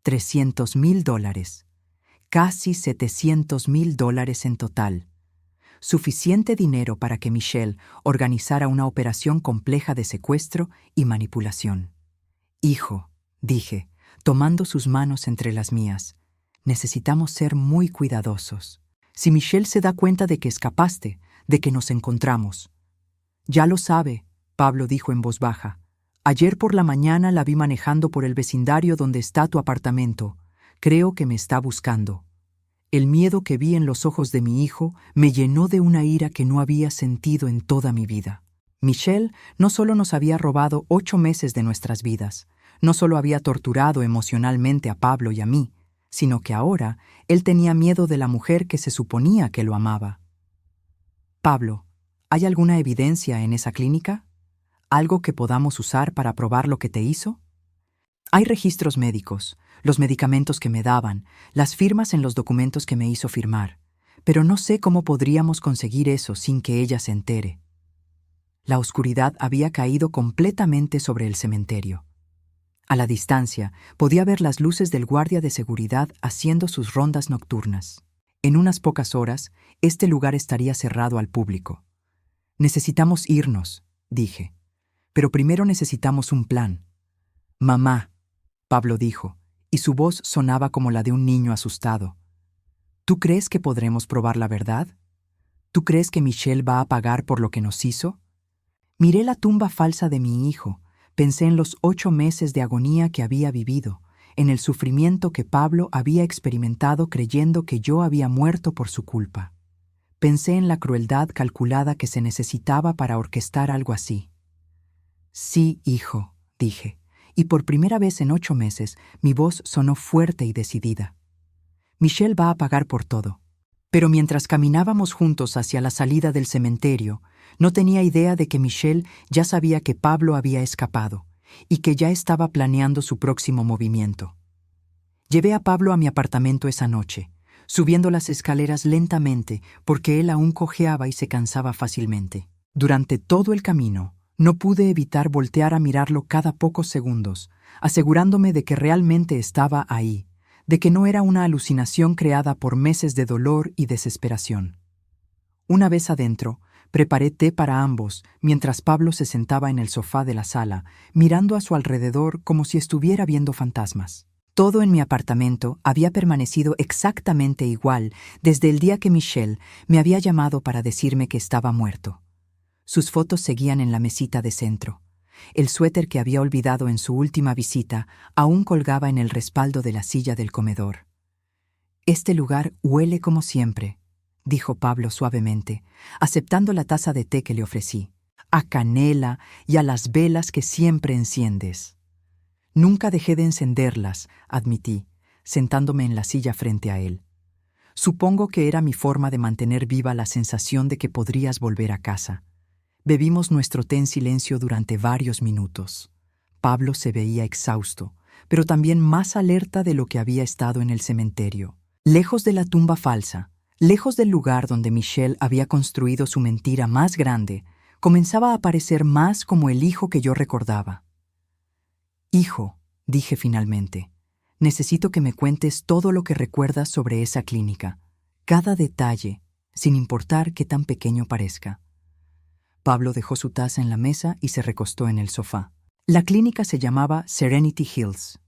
A: $300,000. Casi $700,000 en total. Suficiente dinero para que Michelle organizara una operación compleja de secuestro y manipulación. Hijo, dije, tomando sus manos entre las mías, necesitamos ser muy cuidadosos. Si Michelle se da cuenta de que escapaste, de que nos encontramos. Ya lo sabe, Pablo dijo en voz baja. Ayer por la mañana la vi manejando por el vecindario donde está tu apartamento. Creo que me está buscando. El miedo que vi en los ojos de mi hijo me llenó de una ira que no había sentido en toda mi vida. Michelle no solo nos había robado 8 meses de nuestras vidas, no solo había torturado emocionalmente a Pablo y a mí, sino que ahora él tenía miedo de la mujer que se suponía que lo amaba. Pablo, ¿hay alguna evidencia en esa clínica? ¿Algo que podamos usar para probar lo que te hizo? Hay registros médicos, los medicamentos que me daban, las firmas en los documentos que me hizo firmar, pero no sé cómo podríamos conseguir eso sin que ella se entere. La oscuridad había caído completamente sobre el cementerio. A la distancia, podía ver las luces del guardia de seguridad haciendo sus rondas nocturnas. En unas pocas horas, este lugar estaría cerrado al público. Necesitamos irnos, dije, pero primero necesitamos un plan. Mamá, Pablo dijo, y su voz sonaba como la de un niño asustado. ¿Tú crees que podremos probar la verdad? ¿Tú crees que Michelle va a pagar por lo que nos hizo? Miré la tumba falsa de mi hijo, pensé en los 8 meses de agonía que había vivido, en el sufrimiento que Pablo había experimentado creyendo que yo había muerto por su culpa. Pensé en la crueldad calculada que se necesitaba para orquestar algo así. Sí, hijo, dije, y por primera vez en 8 meses mi voz sonó fuerte y decidida. Michelle va a pagar por todo. Pero mientras caminábamos juntos hacia la salida del cementerio, no tenía idea de que Michelle ya sabía que Pablo había escapado y que ya estaba planeando su próximo movimiento. Llevé a Pablo a mi apartamento esa noche, subiendo las escaleras lentamente porque él aún cojeaba y se cansaba fácilmente. Durante todo el camino, no pude evitar voltear a mirarlo cada pocos segundos, asegurándome de que realmente estaba ahí, de que no era una alucinación creada por meses de dolor y desesperación. Una vez adentro, preparé té para ambos, mientras Pablo se sentaba en el sofá de la sala, mirando a su alrededor como si estuviera viendo fantasmas. Todo en mi apartamento había permanecido exactamente igual desde el día que Michelle me había llamado para decirme que estaba muerto. Sus fotos seguían en la mesita de centro. El suéter que había olvidado en su última visita aún colgaba en el respaldo de la silla del comedor. «Este lugar huele como siempre», dijo Pablo suavemente, aceptando la taza de té que le ofrecí, «a canela y a las velas que siempre enciendes». Nunca dejé de encenderlas, admití, sentándome en la silla frente a él. Supongo que era mi forma de mantener viva la sensación de que podrías volver a casa. Bebimos nuestro té en silencio durante varios minutos. Pablo se veía exhausto, pero también más alerta de lo que había estado en el cementerio. Lejos de la tumba falsa, lejos del lugar donde Michelle había construido su mentira más grande, comenzaba a aparecer más como el hijo que yo recordaba. «Hijo», dije finalmente, «necesito que me cuentes todo lo que recuerdas sobre esa clínica, cada detalle, sin importar qué tan pequeño parezca». Pablo dejó su taza en la mesa y se recostó en el sofá. La clínica se llamaba Serenity Hills.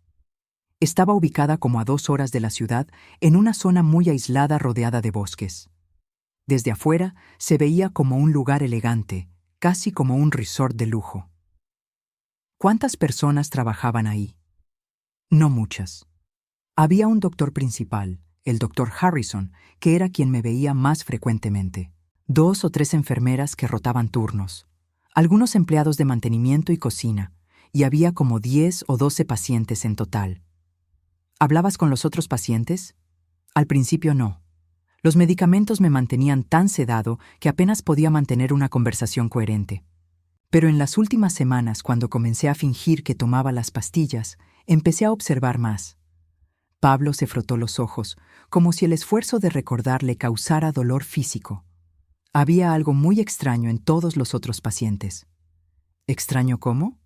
A: Estaba ubicada como a 2 horas de la ciudad, en una zona muy aislada rodeada de bosques. Desde afuera se veía como un lugar elegante, casi como un resort de lujo. ¿Cuántas personas trabajaban ahí? No muchas. Había un doctor principal, el doctor Harrison, que era quien me veía más frecuentemente. 2 o 3 enfermeras que rotaban turnos. Algunos empleados de mantenimiento y cocina, y había como 10 o 12 pacientes en total. ¿Hablabas con los otros pacientes? Al principio no. Los medicamentos me mantenían tan sedado que apenas podía mantener una conversación coherente. Pero en las últimas semanas, cuando comencé a fingir que tomaba las pastillas, empecé a observar más. Pablo se frotó los ojos, como si el esfuerzo de recordar le causara dolor físico. Había algo muy extraño en todos los otros pacientes. ¿Extraño cómo?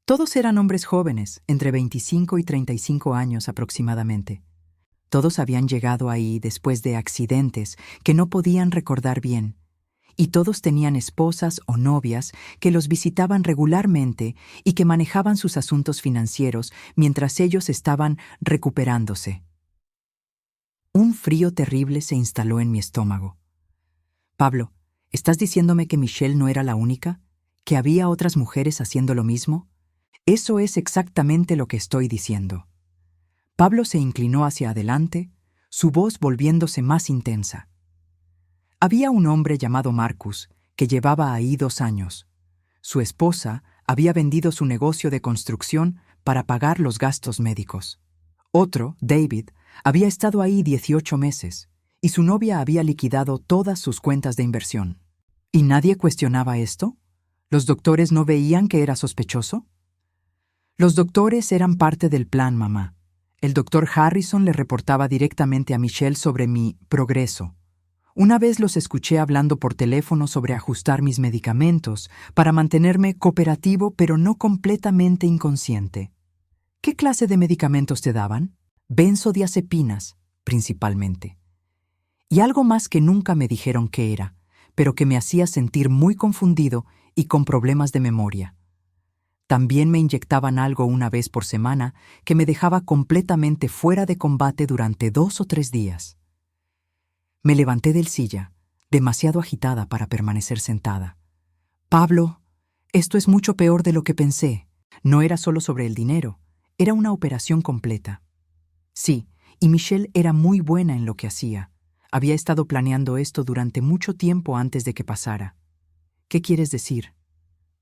A: Todos eran hombres jóvenes, entre 25 y 35 años aproximadamente. Todos habían llegado ahí después de accidentes que no podían recordar bien, y todos tenían esposas o novias que los visitaban regularmente y que manejaban sus asuntos financieros mientras ellos estaban recuperándose. Un frío terrible se instaló en mi estómago. Pablo, ¿estás diciéndome que Michelle no era la única? ¿Que había otras mujeres haciendo lo mismo? Eso es exactamente lo que estoy diciendo. Pablo se inclinó hacia adelante, su voz volviéndose más intensa. Había un hombre llamado Marcus, que llevaba ahí 2 años. Su esposa había vendido su negocio de construcción para pagar los gastos médicos. Otro, David, había estado ahí 18 meses, y su novia había liquidado todas sus cuentas de inversión. ¿Y nadie cuestionaba esto? ¿Los doctores no veían que era sospechoso? Los doctores eran parte del plan, mamá. El doctor Harrison le reportaba directamente a Michelle sobre mi progreso. Una vez los escuché hablando por teléfono sobre ajustar mis medicamentos para mantenerme cooperativo pero no completamente inconsciente. ¿Qué clase de medicamentos te daban? Benzodiazepinas, principalmente. Y algo más que nunca me dijeron qué era, pero que me hacía sentir muy confundido y con problemas de memoria. También me inyectaban algo una vez por semana que me dejaba completamente fuera de combate durante 2 o 3 días. Me levanté del silla, demasiado agitada para permanecer sentada. Pablo, esto es mucho peor de lo que pensé. No era solo sobre el dinero, era una operación completa. Sí, y Michelle era muy buena en lo que hacía. Había estado planeando esto durante mucho tiempo antes de que pasara. ¿Qué quieres decir?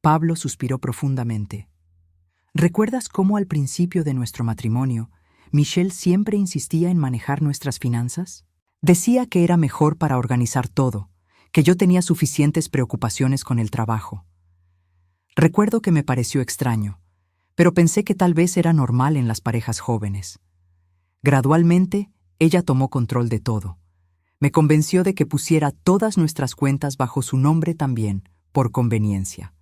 A: Pablo suspiró profundamente. ¿Recuerdas cómo al principio de nuestro matrimonio, Michelle siempre insistía en manejar nuestras finanzas? Decía que era mejor para organizar todo, que yo tenía suficientes preocupaciones con el trabajo. Recuerdo que me pareció extraño, pero pensé que tal vez era normal en las parejas jóvenes. Gradualmente, ella tomó control de todo. Me convenció de que pusiera todas nuestras cuentas bajo su nombre también, por conveniencia.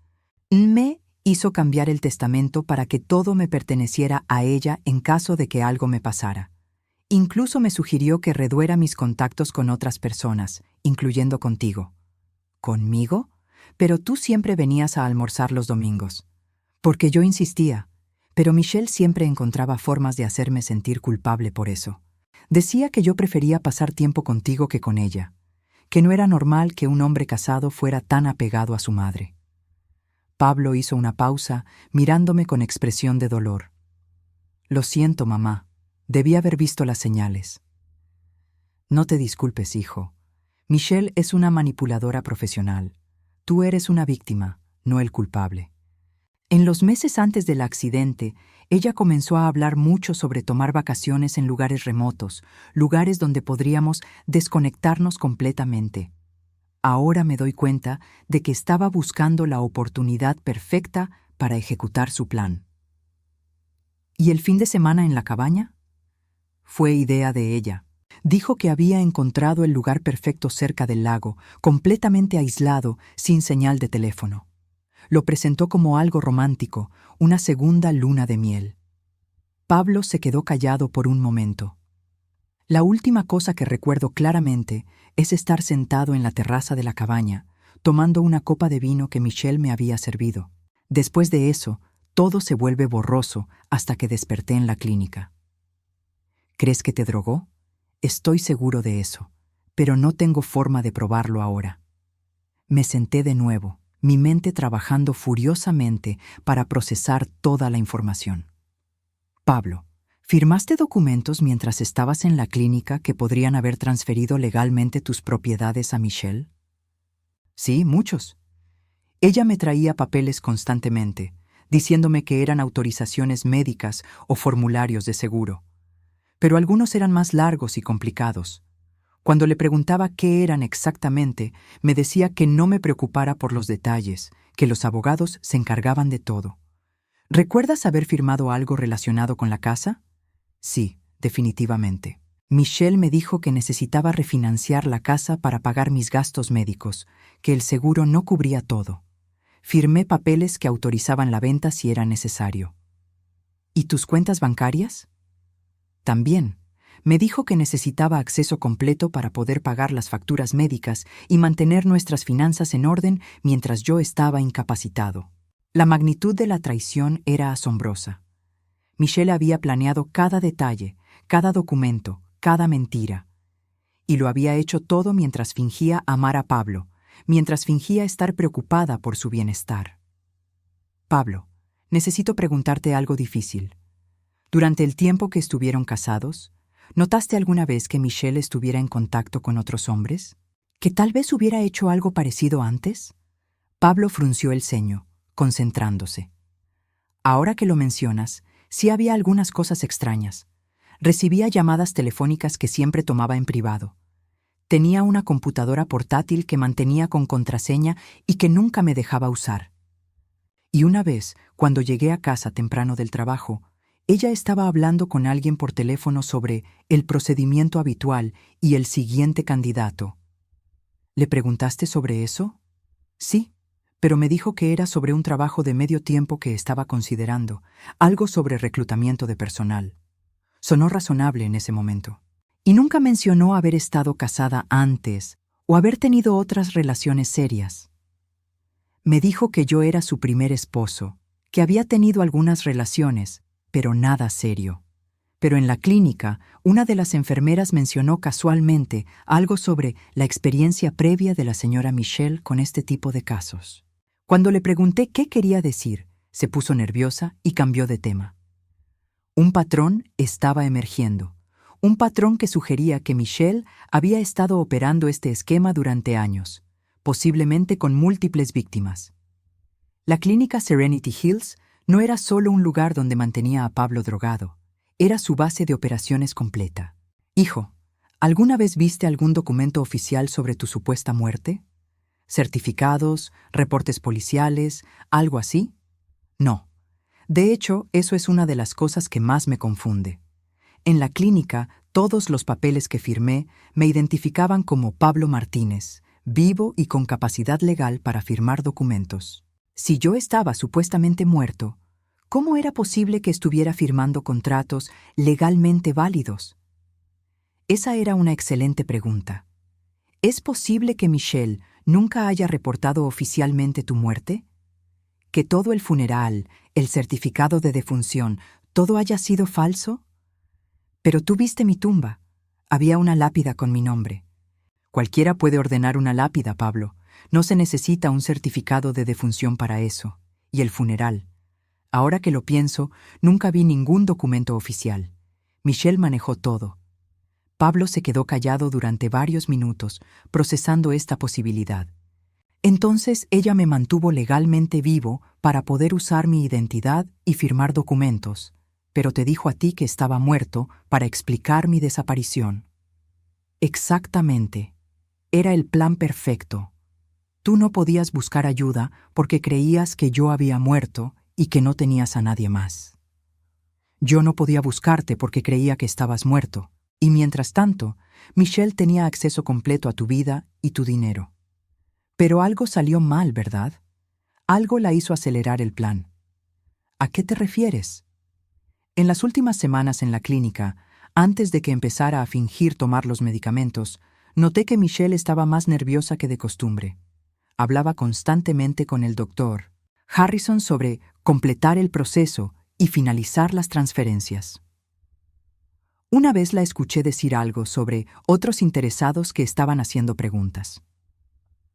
A: Me hizo cambiar el testamento para que todo me perteneciera a ella en caso de que algo me pasara. Incluso me sugirió que reduera mis contactos con otras personas, incluyendo contigo. ¿Conmigo? Pero tú siempre venías a almorzar los domingos. Porque yo insistía, pero Michelle siempre encontraba formas de hacerme sentir culpable por eso. Decía que yo prefería pasar tiempo contigo que con ella, que no era normal que un hombre casado fuera tan apegado a su madre. Pablo hizo una pausa, mirándome con expresión de dolor. Lo siento, mamá. Debí haber visto las señales. No te disculpes, hijo. Michelle es una manipuladora profesional. Tú eres una víctima, no el culpable. En los meses antes del accidente, ella comenzó a hablar mucho sobre tomar vacaciones en lugares remotos, lugares donde podríamos desconectarnos completamente. Ahora me doy cuenta de que estaba buscando la oportunidad perfecta para ejecutar su plan. ¿Y el fin de semana en la cabaña? Fue idea de ella. Dijo que había encontrado el lugar perfecto cerca del lago, completamente aislado, sin señal de teléfono. Lo presentó como algo romántico, una segunda luna de miel. Pablo se quedó callado por un momento. La última cosa que recuerdo claramente es estar sentado en la terraza de la cabaña, tomando una copa de vino que Michelle me había servido. Después de eso, todo se vuelve borroso hasta que desperté en la clínica. ¿Crees que te drogó? Estoy seguro de eso, pero no tengo forma de probarlo ahora. Me senté de nuevo, mi mente trabajando furiosamente para procesar toda la información. Pablo, ¿Firmaste documentos mientras estabas en la clínica que podrían haber transferido legalmente tus propiedades a Michelle? Sí, muchos. Ella me traía papeles constantemente, diciéndome que eran autorizaciones médicas o formularios de seguro. Pero algunos eran más largos y complicados. Cuando le preguntaba qué eran exactamente, me decía que no me preocupara por los detalles, que los abogados se encargaban de todo. ¿Recuerdas haber firmado algo relacionado con la casa? Sí, definitivamente. Michelle me dijo que necesitaba refinanciar la casa para pagar mis gastos médicos, que el seguro no cubría todo. Firmé papeles que autorizaban la venta si era necesario. ¿Y tus cuentas bancarias? También. Me dijo que necesitaba acceso completo para poder pagar las facturas médicas y mantener nuestras finanzas en orden mientras yo estaba incapacitado. La magnitud de la traición era asombrosa. Michelle había planeado cada detalle, cada documento, cada mentira. Y lo había hecho todo mientras fingía amar a Pablo, mientras fingía estar preocupada por su bienestar. Pablo, necesito preguntarte algo difícil. Durante el tiempo que estuvieron casados, ¿notaste alguna vez que Michelle estuviera en contacto con otros hombres? ¿Que tal vez hubiera hecho algo parecido antes? Pablo frunció el ceño, concentrándose. Ahora que lo mencionas, sí había algunas cosas extrañas. Recibía llamadas telefónicas que siempre tomaba en privado. Tenía una computadora portátil que mantenía con contraseña y que nunca me dejaba usar. Y una vez, cuando llegué a casa temprano del trabajo, ella estaba hablando con alguien por teléfono sobre el procedimiento habitual y el siguiente candidato. ¿Le preguntaste sobre eso? Sí, pero me dijo que era sobre un trabajo de medio tiempo que estaba considerando, algo sobre reclutamiento de personal. Sonó razonable en ese momento. Y nunca mencionó haber estado casada antes o haber tenido otras relaciones serias. Me dijo que yo era su primer esposo, que había tenido algunas relaciones, pero nada serio. Pero en la clínica, una de las enfermeras mencionó casualmente algo sobre la experiencia previa de la señora Michelle con este tipo de casos. Cuando le pregunté qué quería decir, se puso nerviosa y cambió de tema. Un patrón estaba emergiendo, un patrón que sugería que Michelle había estado operando este esquema durante años, posiblemente con múltiples víctimas. La clínica Serenity Hills no era solo un lugar donde mantenía a Pablo drogado, era su base de operaciones completa. Hijo, ¿alguna vez viste algún documento oficial sobre tu supuesta muerte? ¿Certificados, reportes policiales, algo así? No. De hecho, eso es una de las cosas que más me confunde. En la clínica, todos los papeles que firmé me identificaban como Pablo Martínez, vivo y con capacidad legal para firmar documentos. Si yo estaba supuestamente muerto, ¿cómo era posible que estuviera firmando contratos legalmente válidos? Esa era una excelente pregunta. ¿Es posible que Michelle nunca haya reportado oficialmente tu muerte? ¿Que todo el funeral, el certificado de defunción, todo haya sido falso? Pero tú viste mi tumba. Había una lápida con mi nombre. Cualquiera puede ordenar una lápida, Pablo. No se necesita un certificado de defunción para eso. Y el funeral. Ahora que lo pienso, nunca vi ningún documento oficial. Michelle manejó todo. Pablo se quedó callado durante varios minutos, procesando esta posibilidad. Entonces ella me mantuvo legalmente vivo para poder usar mi identidad y firmar documentos, pero te dijo a ti que estaba muerto para explicar mi desaparición. Exactamente. Era el plan perfecto. Tú no podías buscar ayuda porque creías que yo había muerto y que no tenías a nadie más. Yo no podía buscarte porque creía que estabas muerto, y mientras tanto, Michelle tenía acceso completo a tu vida y tu dinero. Pero algo salió mal, ¿verdad? Algo la hizo acelerar el plan. ¿A qué te refieres? En las últimas semanas en la clínica, antes de que empezara a fingir tomar los medicamentos, noté que Michelle estaba más nerviosa que de costumbre. Hablaba constantemente con el doctor Harrison sobre completar el proceso y finalizar las transferencias. Una vez la escuché decir algo sobre otros interesados que estaban haciendo preguntas.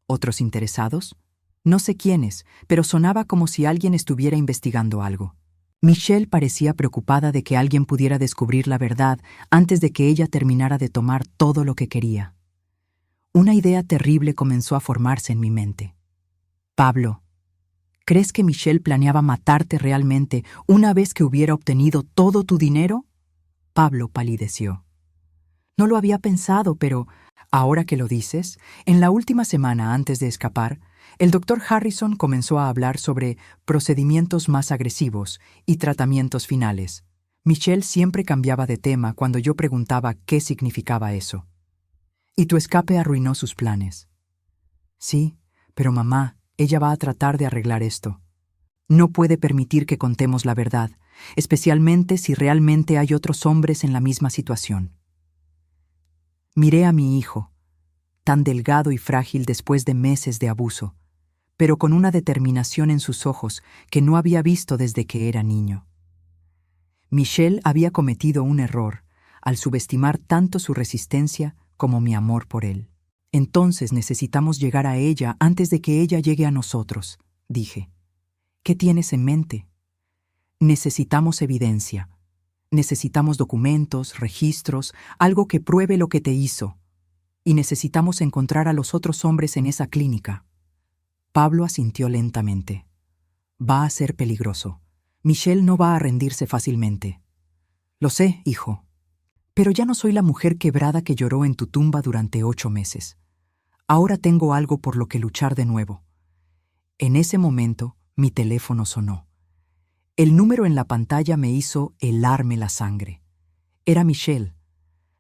A: ¿Otros interesados? No sé quiénes, pero sonaba como si alguien estuviera investigando algo. Michelle parecía preocupada de que alguien pudiera descubrir la verdad antes de que ella terminara de tomar todo lo que quería. Una idea terrible comenzó a formarse en mi mente. Pablo, ¿crees que Michelle planeaba matarte realmente una vez que hubiera obtenido todo tu dinero? Pablo palideció. No lo había pensado, pero, ahora que lo dices, en la última semana antes de escapar, el doctor Harrison comenzó a hablar sobre procedimientos más agresivos y tratamientos finales. Michelle siempre cambiaba de tema cuando yo preguntaba qué significaba eso. Y tu escape arruinó sus planes. Sí, pero mamá, ella va a tratar de arreglar esto. No puede permitir que contemos la verdad, especialmente si realmente hay otros hombres en la misma situación. Miré a mi hijo, tan delgado y frágil después de meses de abuso, pero con una determinación en sus ojos que no había visto desde que era niño. Michelle había cometido un error al subestimar tanto su resistencia como mi amor por él. Entonces necesitamos llegar a ella antes de que ella llegue a nosotros, dije. ¿Qué tienes en mente? Necesitamos evidencia. Necesitamos documentos, registros, algo que pruebe lo que te hizo. Y necesitamos encontrar a los otros hombres en esa clínica. Pablo asintió lentamente. Va a ser peligroso. Michelle no va a rendirse fácilmente. Lo sé, hijo. Pero ya no soy la mujer quebrada que lloró en tu tumba durante 8 meses. Ahora tengo algo por lo que luchar de nuevo. En ese momento, mi teléfono sonó. El número en la pantalla me hizo helarme la sangre. Era Michelle.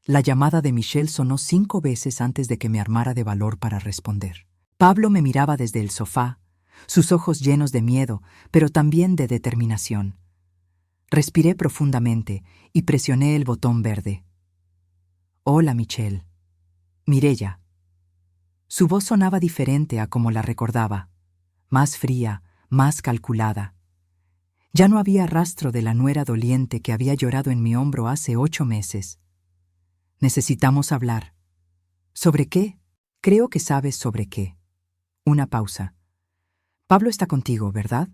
A: La llamada de Michelle sonó 5 veces antes de que me armara de valor para responder. Pablo me miraba desde el sofá, sus ojos llenos de miedo, pero también de determinación. Respiré profundamente y presioné el botón verde. Hola, Michelle. Mireya. Su voz sonaba diferente a como la recordaba, más fría, más calculada. Ya no había rastro de la nuera doliente que había llorado en mi hombro hace 8 meses. Necesitamos hablar. ¿Sobre qué? Creo que sabes sobre qué. Una pausa. Pablo está contigo, ¿verdad?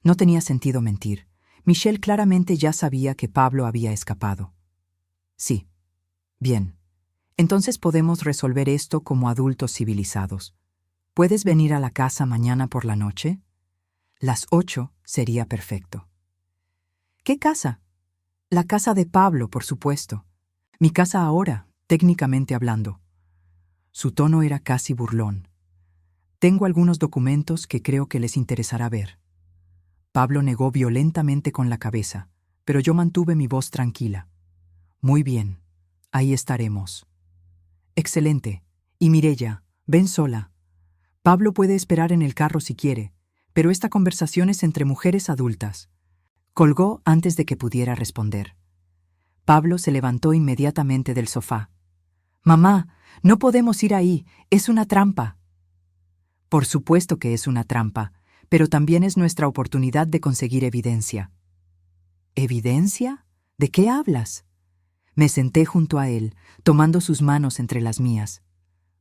A: No tenía sentido mentir. Michelle claramente ya sabía que Pablo había escapado. Sí. Bien. Entonces podemos resolver esto como adultos civilizados. ¿Puedes venir a la casa mañana por la noche? Las 8 sería perfecto. ¿Qué casa? La casa de Pablo, por supuesto. Mi casa ahora, técnicamente hablando. Su tono era casi burlón. Tengo algunos documentos que creo que les interesará ver. Pablo negó violentamente con la cabeza, pero yo mantuve mi voz tranquila. Muy bien, ahí estaremos. Excelente. Y Mireya, ven sola. Pablo puede esperar en el carro si quiere, pero esta conversación es entre mujeres adultas. Colgó antes de que pudiera responder. Pablo se levantó inmediatamente del sofá. Mamá, no podemos ir ahí, es una trampa. Por supuesto que es una trampa, pero también es nuestra oportunidad de conseguir evidencia. ¿Evidencia? ¿De qué hablas? Me senté junto a él, tomando sus manos entre las mías.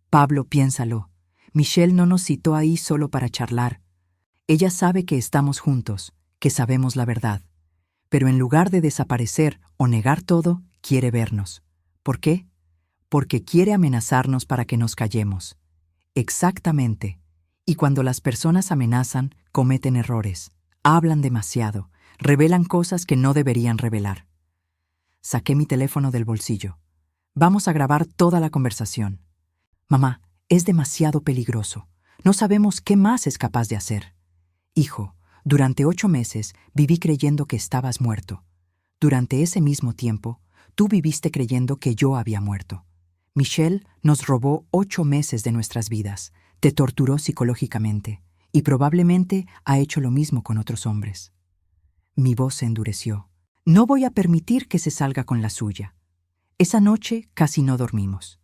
A: Pablo, piénsalo. Michelle no nos citó ahí solo para charlar. Ella sabe que estamos juntos, que sabemos la verdad. Pero en lugar de desaparecer o negar todo, quiere vernos. ¿Por qué? Porque quiere amenazarnos para que nos callemos. Exactamente. Y cuando las personas amenazan, cometen errores. Hablan demasiado. Revelan cosas que no deberían revelar. Saqué mi teléfono del bolsillo. Vamos a grabar toda la conversación. Mamá, es demasiado peligroso. No sabemos qué más es capaz de hacer. Hijo, durante 8 meses viví creyendo que estabas muerto. Durante ese mismo tiempo, tú viviste creyendo que yo había muerto. Michelle nos robó 8 meses de nuestras vidas, te torturó psicológicamente y probablemente ha hecho lo mismo con otros hombres. Mi voz se endureció. No voy a permitir que se salga con la suya. Esa noche casi no dormimos.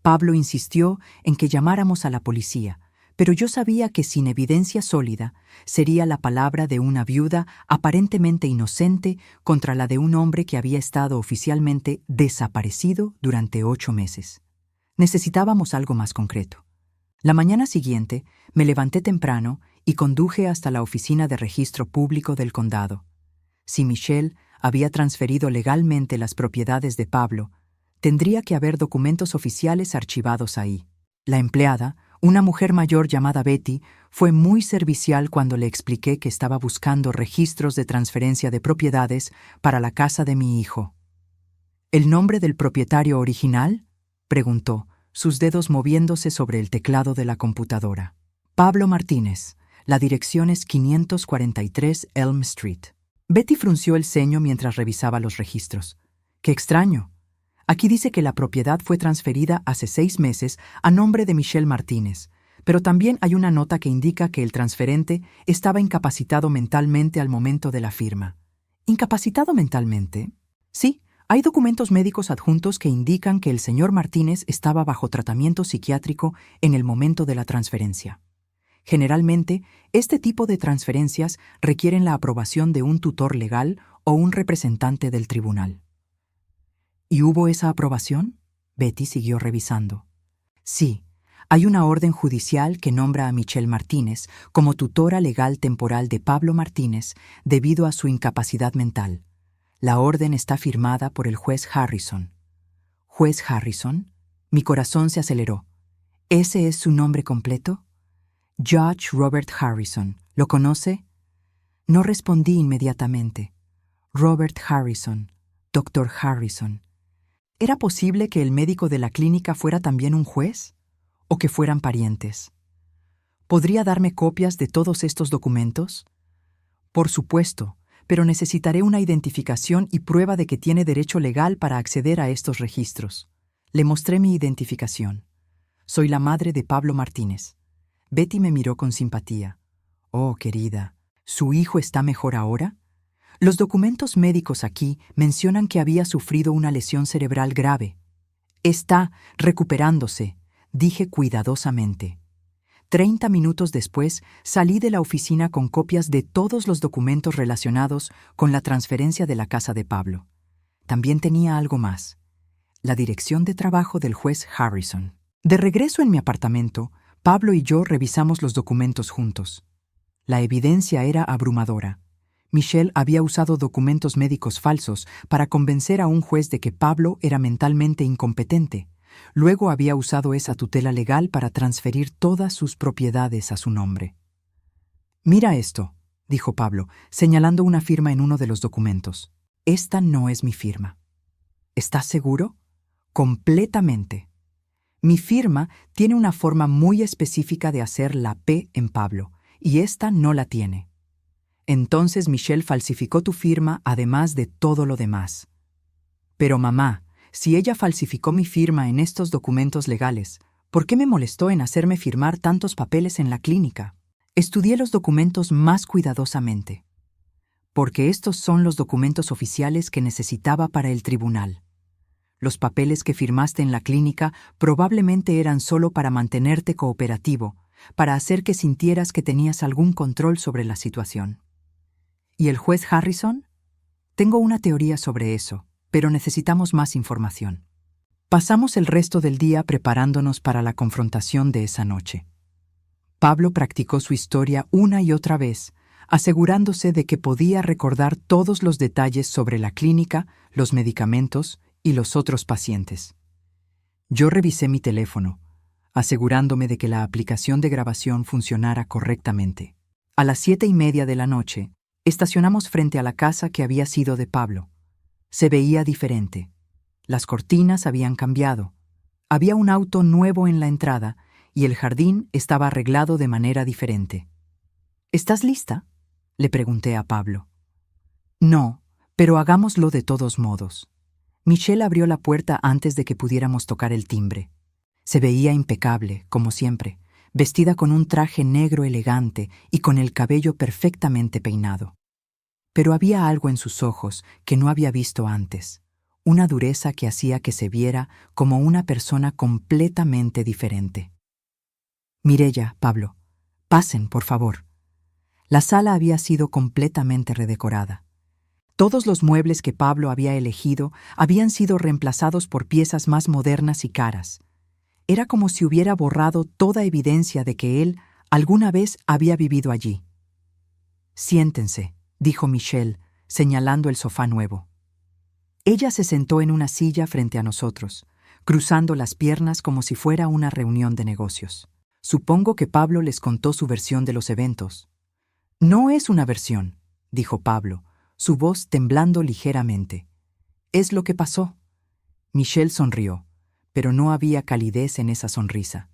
A: Pablo insistió en que llamáramos a la policía, pero yo sabía que sin evidencia sólida sería la palabra de una viuda aparentemente inocente contra la de un hombre que había estado oficialmente desaparecido durante 8 meses. Necesitábamos algo más concreto. La mañana siguiente me levanté temprano y conduje hasta la oficina de registro público del condado. Si Michelle había transferido legalmente las propiedades de Pablo, tendría que haber documentos oficiales archivados ahí. La empleada, una mujer mayor llamada Betty, fue muy servicial cuando le expliqué que estaba buscando registros de transferencia de propiedades para la casa de mi hijo. ¿El nombre del propietario original?, preguntó, sus dedos moviéndose sobre el teclado de la computadora. Pablo Martínez. La dirección es 543 Elm Street. Betty frunció el ceño mientras revisaba los registros. ¡Qué extraño! Aquí dice que la propiedad fue transferida hace 6 meses a nombre de Michelle Martínez, pero también hay una nota que indica que el transferente estaba incapacitado mentalmente al momento de la firma. ¿Incapacitado mentalmente? Sí, hay documentos médicos adjuntos que indican que el señor Martínez estaba bajo tratamiento psiquiátrico en el momento de la transferencia. Generalmente, este tipo de transferencias requieren la aprobación de un tutor legal o un representante del tribunal. ¿Y hubo esa aprobación? Betty siguió revisando. Sí, hay una orden judicial que nombra a Michelle Martínez como tutora legal temporal de Pablo Martínez debido a su incapacidad mental. La orden está firmada por el juez Harrison. ¿Juez Harrison? Mi corazón se aceleró. ¿Ese es su nombre completo? Judge Robert Harrison. ¿Lo conoce? No respondí inmediatamente. Robert Harrison. Dr. Harrison. ¿Era posible que el médico de la clínica fuera también un juez? ¿O que fueran parientes? ¿Podría darme copias de todos estos documentos? Por supuesto, pero necesitaré una identificación y prueba de que tiene derecho legal para acceder a estos registros. Le mostré mi identificación. Soy la madre de Pablo Martínez. Betty me miró con simpatía. Oh, querida, ¿su hijo está mejor ahora? Los documentos médicos aquí mencionan que había sufrido una lesión cerebral grave. Está recuperándose, dije cuidadosamente. 30 minutos después, salí de la oficina con copias de todos los documentos relacionados con la transferencia de la casa de Pablo. También tenía algo más: la dirección de trabajo del juez Harrison. De regreso en mi apartamento, Pablo y yo revisamos los documentos juntos. La evidencia era abrumadora. Michelle había usado documentos médicos falsos para convencer a un juez de que Pablo era mentalmente incompetente. Luego había usado esa tutela legal para transferir todas sus propiedades a su nombre. «Mira esto», dijo Pablo, señalando una firma en uno de los documentos. «Esta no es mi firma». «¿Estás seguro?» «Completamente. Mi firma tiene una forma muy específica de hacer la P en Pablo, y esta no la tiene. Entonces Michelle falsificó tu firma además de todo lo demás». «Pero mamá, si ella falsificó mi firma en estos documentos legales, ¿por qué me molestó en hacerme firmar tantos papeles en la clínica?» Estudié los documentos más cuidadosamente. Porque estos son los documentos oficiales que necesitaba para el tribunal. Los papeles que firmaste en la clínica probablemente eran solo para mantenerte cooperativo, para hacer que sintieras que tenías algún control sobre la situación. ¿Y el juez Harrison? Tengo una teoría sobre eso, pero necesitamos más información. Pasamos el resto del día preparándonos para la confrontación de esa noche. Pablo practicó su historia una y otra vez, asegurándose de que podía recordar todos los detalles sobre la clínica, los medicamentos y los otros pacientes. Yo revisé mi teléfono, asegurándome de que la aplicación de grabación funcionara correctamente. A las 7:30 de la noche, estacionamos frente a la casa que había sido de Pablo. Se veía diferente. Las cortinas habían cambiado. Había un auto nuevo en la entrada y el jardín estaba arreglado de manera diferente. ¿Estás lista?, le pregunté a Pablo. No, pero hagámoslo de todos modos. Michelle abrió la puerta antes de que pudiéramos tocar el timbre. Se veía impecable, como siempre, vestida con un traje negro elegante y con el cabello perfectamente peinado. Pero había algo en sus ojos que no había visto antes, una dureza que hacía que se viera como una persona completamente diferente. «Mireya, Pablo, pasen, por favor». La sala había sido completamente redecorada. Todos los muebles que Pablo había elegido habían sido reemplazados por piezas más modernas y caras. Era como si hubiera borrado toda evidencia de que él alguna vez había vivido allí. «Siéntense», dijo Michelle, señalando el sofá nuevo. Ella se sentó en una silla frente a nosotros, cruzando las piernas como si fuera una reunión de negocios. Supongo que Pablo les contó su versión de los eventos. No es una versión, dijo Pablo, su voz temblando ligeramente. Es lo que pasó. Michelle sonrió, pero no había calidez en esa sonrisa.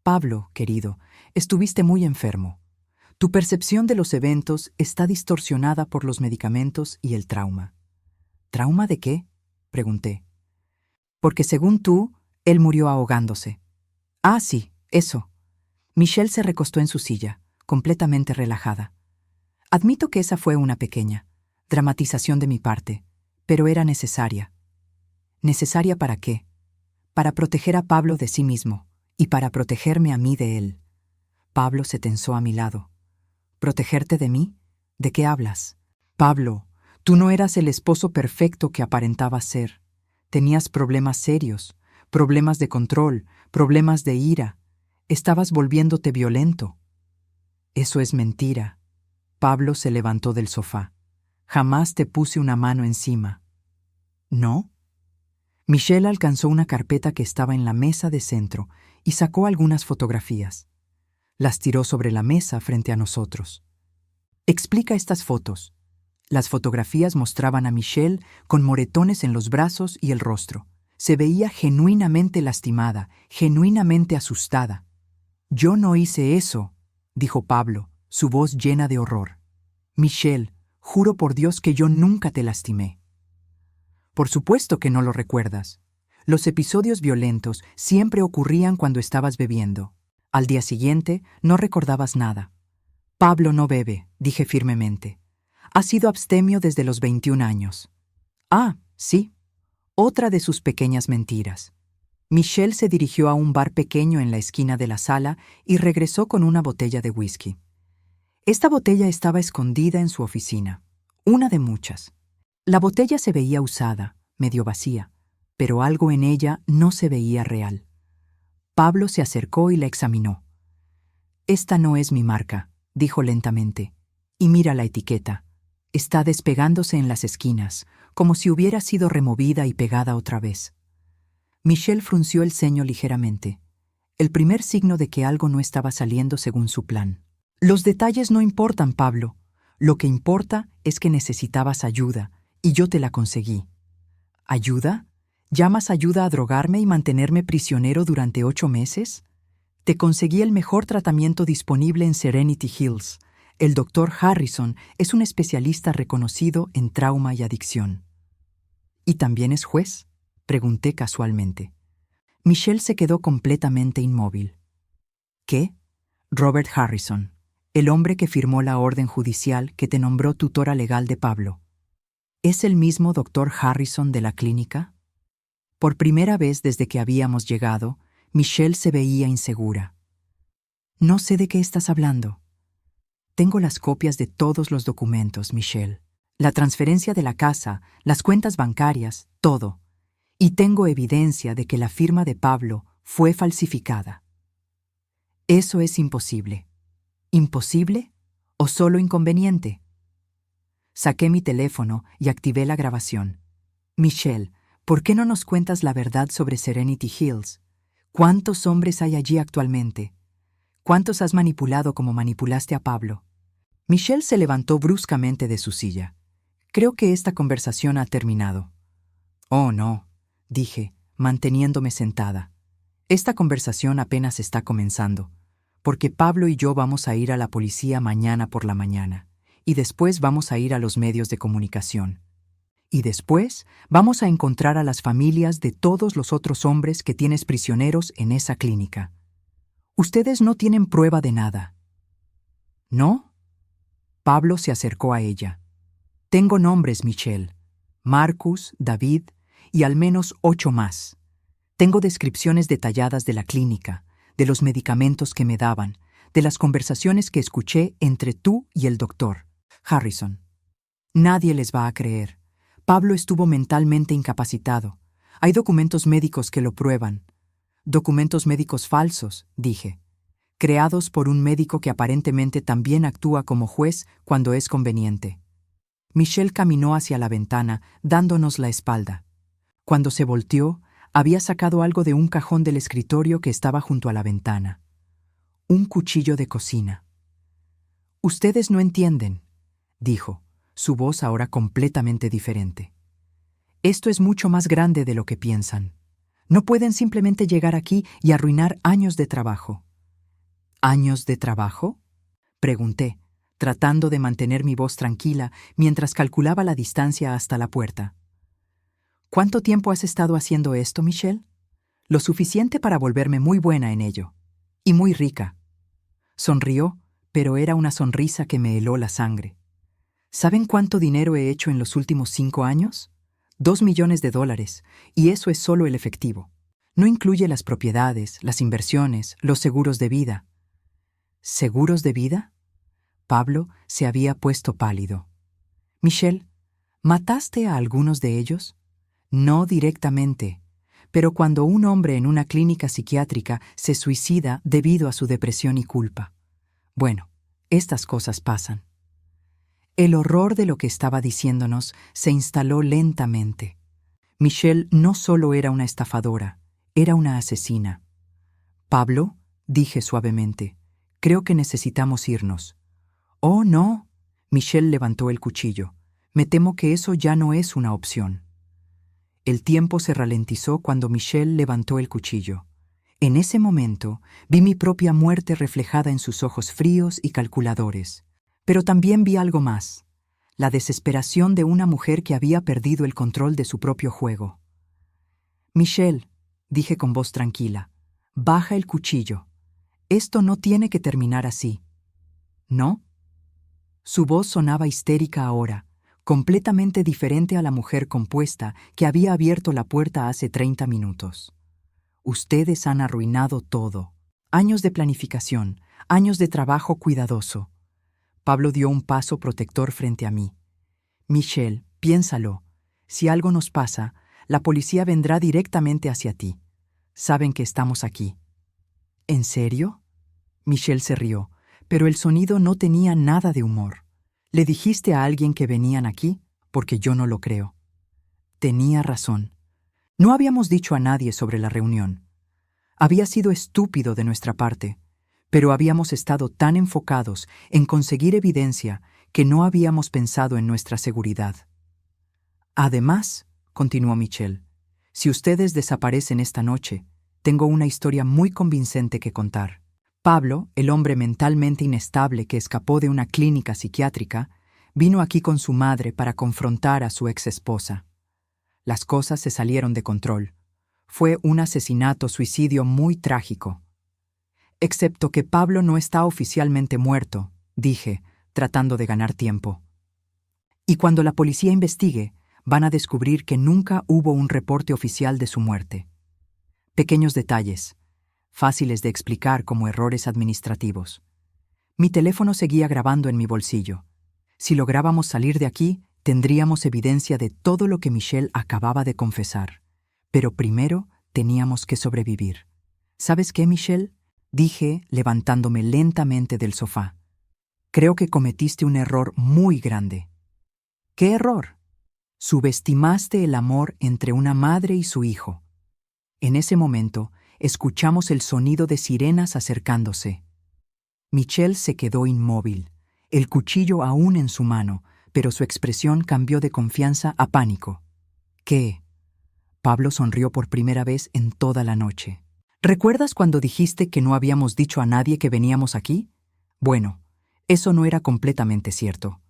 A: Pablo, querido, estuviste muy enfermo. Tu percepción de los eventos está distorsionada por los medicamentos y el trauma. ¿Trauma de qué?, pregunté. Porque según tú, él murió ahogándose. Ah, sí, eso. Michelle se recostó en su silla, completamente relajada. Admito que esa fue una pequeña dramatización de mi parte, pero era necesaria. ¿Necesaria para qué? Para proteger a Pablo de sí mismo y para protegerme a mí de él. Pablo se tensó a mi lado. ¿Protegerte de mí? ¿De qué hablas? Pablo, tú no eras el esposo perfecto que aparentabas ser. Tenías problemas serios, problemas de control, problemas de ira. Estabas volviéndote violento. Eso es mentira. Pablo se levantó del sofá. Jamás te puse una mano encima. ¿No? Michelle alcanzó una carpeta que estaba en la mesa de centro y sacó algunas fotografías. Las tiró sobre la mesa frente a nosotros. Explica estas fotos. Las fotografías mostraban a Michelle con moretones en los brazos y el rostro. Se veía genuinamente lastimada, genuinamente asustada. Yo no hice eso, dijo Pablo, su voz llena de horror. Michelle, juro por Dios que yo nunca te lastimé. Por supuesto que no lo recuerdas. Los episodios violentos siempre ocurrían cuando estabas bebiendo. Al día siguiente no recordabas nada. Pablo no bebe, dije firmemente. Ha sido abstemio desde los 21 años. Ah, sí. Otra de sus pequeñas mentiras. Michelle se dirigió a un bar pequeño en la esquina de la sala y regresó con una botella de whisky. Esta botella estaba escondida en su oficina. Una de muchas. La botella se veía usada, medio vacía, pero algo en ella no se veía real. Pablo se acercó y la examinó. Esta no es mi marca, dijo lentamente. Y mira la etiqueta. Está despegándose en las esquinas, como si hubiera sido removida y pegada otra vez. Michelle frunció el ceño ligeramente, el primer signo de que algo no estaba saliendo según su plan. Los detalles no importan, Pablo. Lo que importa es que necesitabas ayuda, y yo te la conseguí. ¿Ayuda? ¿Llamas ayuda a drogarme y mantenerme prisionero durante 8 meses? Te conseguí el mejor tratamiento disponible en Serenity Hills. El Dr. Harrison es un especialista reconocido en trauma y adicción. ¿Y también es juez?, pregunté casualmente. Michelle se quedó completamente inmóvil. ¿Qué? Robert Harrison, el hombre que firmó la orden judicial que te nombró tutora legal de Pablo. ¿Es el mismo Dr. Harrison de la clínica? Por primera vez desde que habíamos llegado, Michelle se veía insegura. No sé de qué estás hablando. Tengo las copias de todos los documentos, Michelle. La transferencia de la casa, las cuentas bancarias, todo. Y tengo evidencia de que la firma de Pablo fue falsificada. Eso es imposible. ¿Imposible o solo inconveniente? Saqué mi teléfono y activé la grabación. Michelle, ¿por qué no nos cuentas la verdad sobre Serenity Hills? ¿Cuántos hombres hay allí actualmente? ¿Cuántos has manipulado como manipulaste a Pablo? Michelle se levantó bruscamente de su silla. Creo que esta conversación ha terminado. Oh, no, dije, manteniéndome sentada. Esta conversación apenas está comenzando, porque Pablo y yo vamos a ir a la policía mañana por la mañana, y después vamos a ir a los medios de comunicación. Y después vamos a encontrar a las familias de todos los otros hombres que tienes prisioneros en esa clínica. Ustedes no tienen prueba de nada. ¿No? Pablo se acercó a ella. Tengo nombres, Michelle. Marcus, David y al menos 8 más. Tengo descripciones detalladas de la clínica, de los medicamentos que me daban, de las conversaciones que escuché entre tú y el doctor Harrison. Nadie les va a creer. Pablo estuvo mentalmente incapacitado. Hay documentos médicos que lo prueban. Documentos médicos falsos, dije, creados por un médico que aparentemente también actúa como juez cuando es conveniente. Michelle caminó hacia la ventana, dándonos la espalda. Cuando se volteó, había sacado algo de un cajón del escritorio que estaba junto a la ventana. Un cuchillo de cocina. «Ustedes no entienden», dijo, su voz ahora completamente diferente. «Esto es mucho más grande de lo que piensan. No pueden simplemente llegar aquí y arruinar años de trabajo». «¿Años de trabajo?», pregunté, tratando de mantener mi voz tranquila mientras calculaba la distancia hasta la puerta. «¿Cuánto tiempo has estado haciendo esto, Michelle?» «Lo suficiente para volverme muy buena en ello. Y muy rica». Sonrió, pero era una sonrisa que me heló la sangre. ¿Saben cuánto dinero he hecho en los últimos 5 años? $2 millones, y eso es solo el efectivo. No incluye las propiedades, las inversiones, los seguros de vida. ¿Seguros de vida? Pablo se había puesto pálido. Michelle, ¿mataste a algunos de ellos? No directamente, pero cuando un hombre en una clínica psiquiátrica se suicida debido a su depresión y culpa. Bueno, estas cosas pasan. El horror de lo que estaba diciéndonos se instaló lentamente. Michelle no solo era una estafadora, era una asesina. «Pablo», dije suavemente, «creo que necesitamos irnos». «Oh, no», Michelle levantó el cuchillo. «Me temo que eso ya no es una opción». El tiempo se ralentizó cuando Michelle levantó el cuchillo. En ese momento vi mi propia muerte reflejada en sus ojos fríos y calculadores. Pero también vi algo más, la desesperación de una mujer que había perdido el control de su propio juego. «Michelle», dije con voz tranquila, «baja el cuchillo. Esto no tiene que terminar así». «¿No?». Su voz sonaba histérica ahora, completamente diferente a la mujer compuesta que había abierto la puerta hace 30 minutos. «Ustedes han arruinado todo. Años de planificación, años de trabajo cuidadoso». Pablo dio un paso protector frente a mí. «Michelle, piénsalo. Si algo nos pasa, la policía vendrá directamente hacia ti. Saben que estamos aquí». «¿En serio?». Michelle se rió, pero el sonido no tenía nada de humor. «¿Le dijiste a alguien que venían aquí? Porque yo no lo creo». Tenía razón. No habíamos dicho a nadie sobre la reunión. Había sido estúpido de nuestra parte, pero habíamos estado tan enfocados en conseguir evidencia que no habíamos pensado en nuestra seguridad. «Además», continuó Michelle, «si ustedes desaparecen esta noche, tengo una historia muy convincente que contar». Pablo, el hombre mentalmente inestable que escapó de una clínica psiquiátrica, vino aquí con su madre para confrontar a su ex-esposa. Las cosas se salieron de control. Fue un asesinato-suicidio muy trágico. «Excepto que Pablo no está oficialmente muerto», dije, tratando de ganar tiempo. «Y cuando la policía investigue, van a descubrir que nunca hubo un reporte oficial de su muerte. Pequeños detalles, fáciles de explicar como errores administrativos. Mi teléfono seguía grabando en mi bolsillo. Si lográbamos salir de aquí, tendríamos evidencia de todo lo que Michelle acababa de confesar. Pero primero teníamos que sobrevivir. ¿Sabes qué, Michelle?», dije, levantándome lentamente del sofá. «Creo que cometiste un error muy grande». «¿Qué error?». «Subestimaste el amor entre una madre y su hijo». En ese momento, escuchamos el sonido de sirenas acercándose. Michelle se quedó inmóvil, el cuchillo aún en su mano, pero su expresión cambió de confianza a pánico. «¿Qué?». Pablo sonrió por primera vez en toda la noche. «¿Recuerdas cuando dijiste que no habíamos dicho a nadie que veníamos aquí? Bueno, eso no era completamente cierto».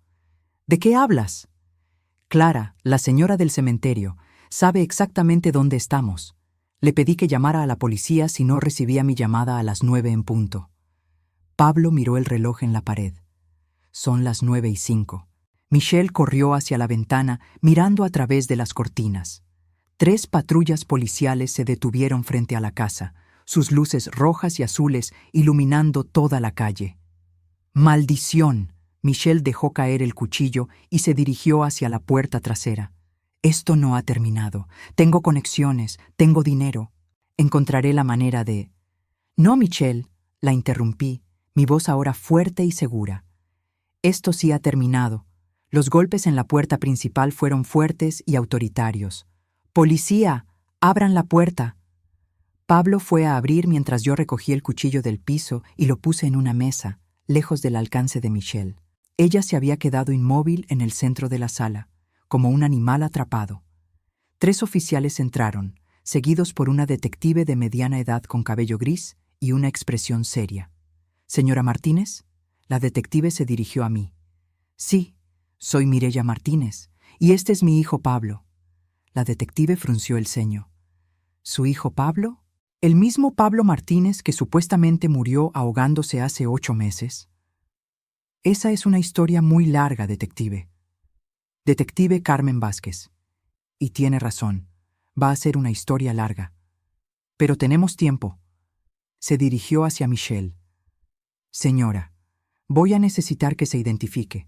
A: «¿De qué hablas?». «Clara, la señora del cementerio, sabe exactamente dónde estamos. Le pedí que llamara a la policía si no recibía mi llamada a las 9 en punto». Pablo miró el reloj en la pared. Son las 9:05. Michelle corrió hacia la ventana, mirando a través de las cortinas. 3 patrullas policiales se detuvieron frente a la casa, sus luces rojas y azules iluminando toda la calle. «¡Maldición!». Michelle dejó caer el cuchillo y se dirigió hacia la puerta trasera. «Esto no ha terminado. Tengo conexiones, tengo dinero. Encontraré la manera de...». «No, Michelle», la interrumpí, mi voz ahora fuerte y segura. «Esto sí ha terminado. Los golpes en la puerta principal fueron fuertes y autoritarios. «¡Policía! ¡Abran la puerta!». Pablo fue a abrir mientras yo recogí el cuchillo del piso y lo puse en una mesa, lejos del alcance de Michelle. Ella se había quedado inmóvil en el centro de la sala, como un animal atrapado. 3 oficiales entraron, seguidos por una detective de mediana edad con cabello gris y una expresión seria. «¿Señora Martínez?». La detective se dirigió a mí. «Sí, soy Mireya Martínez, y este es mi hijo Pablo». La detective frunció el ceño. «¿Su hijo Pablo? ¿El mismo Pablo Martínez que supuestamente murió ahogándose hace 8 meses? Esa es una historia muy larga, detective». «Detective Carmen Vázquez. Y tiene razón, va a ser una historia larga. Pero tenemos tiempo». Se dirigió hacia Michelle. «Señora, voy a necesitar que se identifique.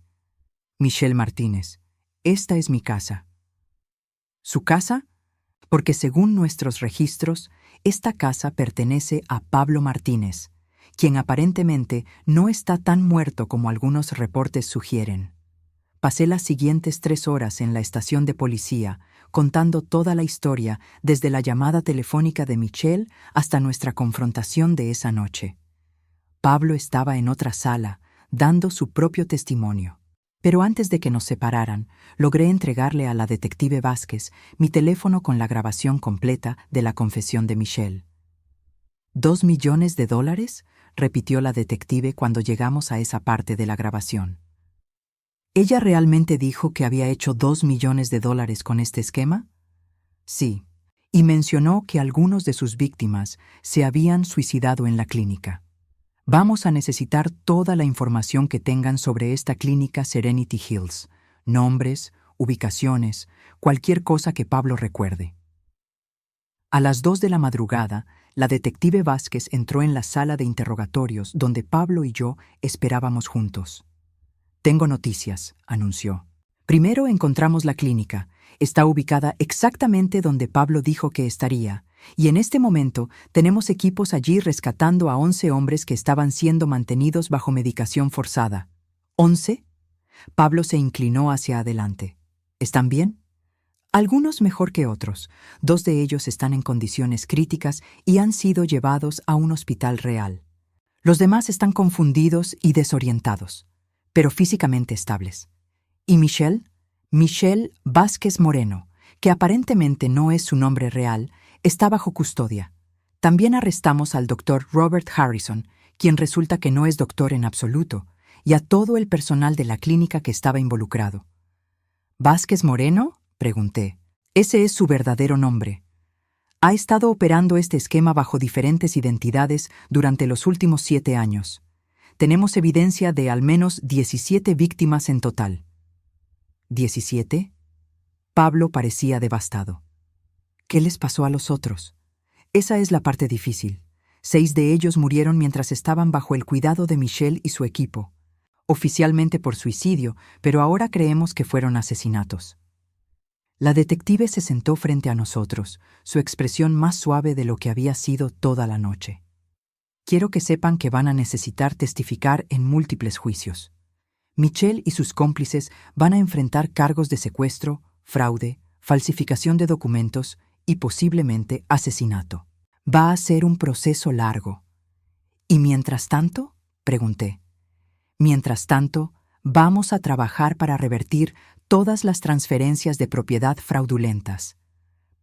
A: Michelle Martínez, esta es mi casa». «¿Su casa?». «Porque según nuestros registros, esta casa pertenece a Pablo Martínez, quien aparentemente no está tan muerto como algunos reportes sugieren». Pasé las siguientes 3 horas en la estación de policía, contando toda la historia desde la llamada telefónica de Michelle hasta nuestra confrontación de esa noche. Pablo estaba en otra sala, dando su propio testimonio. Pero antes de que nos separaran, logré entregarle a la detective Vázquez mi teléfono con la grabación completa de la confesión de Michelle. «¿2 millones de dólares?», repitió la detective cuando llegamos a esa parte de la grabación. «¿Ella realmente dijo que había hecho 2 millones de dólares con este esquema?». «Sí, y mencionó que algunos de sus víctimas se habían suicidado en la clínica. Vamos a necesitar toda la información que tengan sobre esta clínica Serenity Hills, nombres, ubicaciones, cualquier cosa que Pablo recuerde». A las 2 de la madrugada, la detective Vázquez entró en la sala de interrogatorios donde Pablo y yo esperábamos juntos. «Tengo noticias», anunció. «Primero encontramos la clínica. Está ubicada exactamente donde Pablo dijo que estaría, y en este momento tenemos equipos allí rescatando a 11 hombres que estaban siendo mantenidos bajo medicación forzada». «¿11?». Pablo se inclinó hacia adelante. «¿Están bien?». «Algunos mejor que otros. 2 de ellos están en condiciones críticas y han sido llevados a un hospital real. Los demás están confundidos y desorientados, pero físicamente estables. ¿Y Michelle?». «Michelle Vázquez Moreno, que aparentemente no es su nombre real, está bajo custodia. También arrestamos al doctor Robert Harrison, quien resulta que no es doctor en absoluto, y a todo el personal de la clínica que estaba involucrado». «¿Vázquez Moreno?», pregunté. «Ese es su verdadero nombre. Ha estado operando este esquema bajo diferentes identidades durante los últimos 7 años. Tenemos evidencia de al menos 17 víctimas en total». «¿17?». Pablo parecía devastado. «¿Qué les pasó a los otros?». «Esa es la parte difícil. 6 de ellos murieron mientras estaban bajo el cuidado de Michelle y su equipo. Oficialmente por suicidio, pero ahora creemos que fueron asesinatos». La detective se sentó frente a nosotros, su expresión más suave de lo que había sido toda la noche. «Quiero que sepan que van a necesitar testificar en múltiples juicios. Michelle y sus cómplices van a enfrentar cargos de secuestro, fraude, falsificación de documentos y posiblemente asesinato. Va a ser un proceso largo». «¿Y mientras tanto?», pregunté. «Mientras tanto, vamos a trabajar para revertir todas las transferencias de propiedad fraudulentas.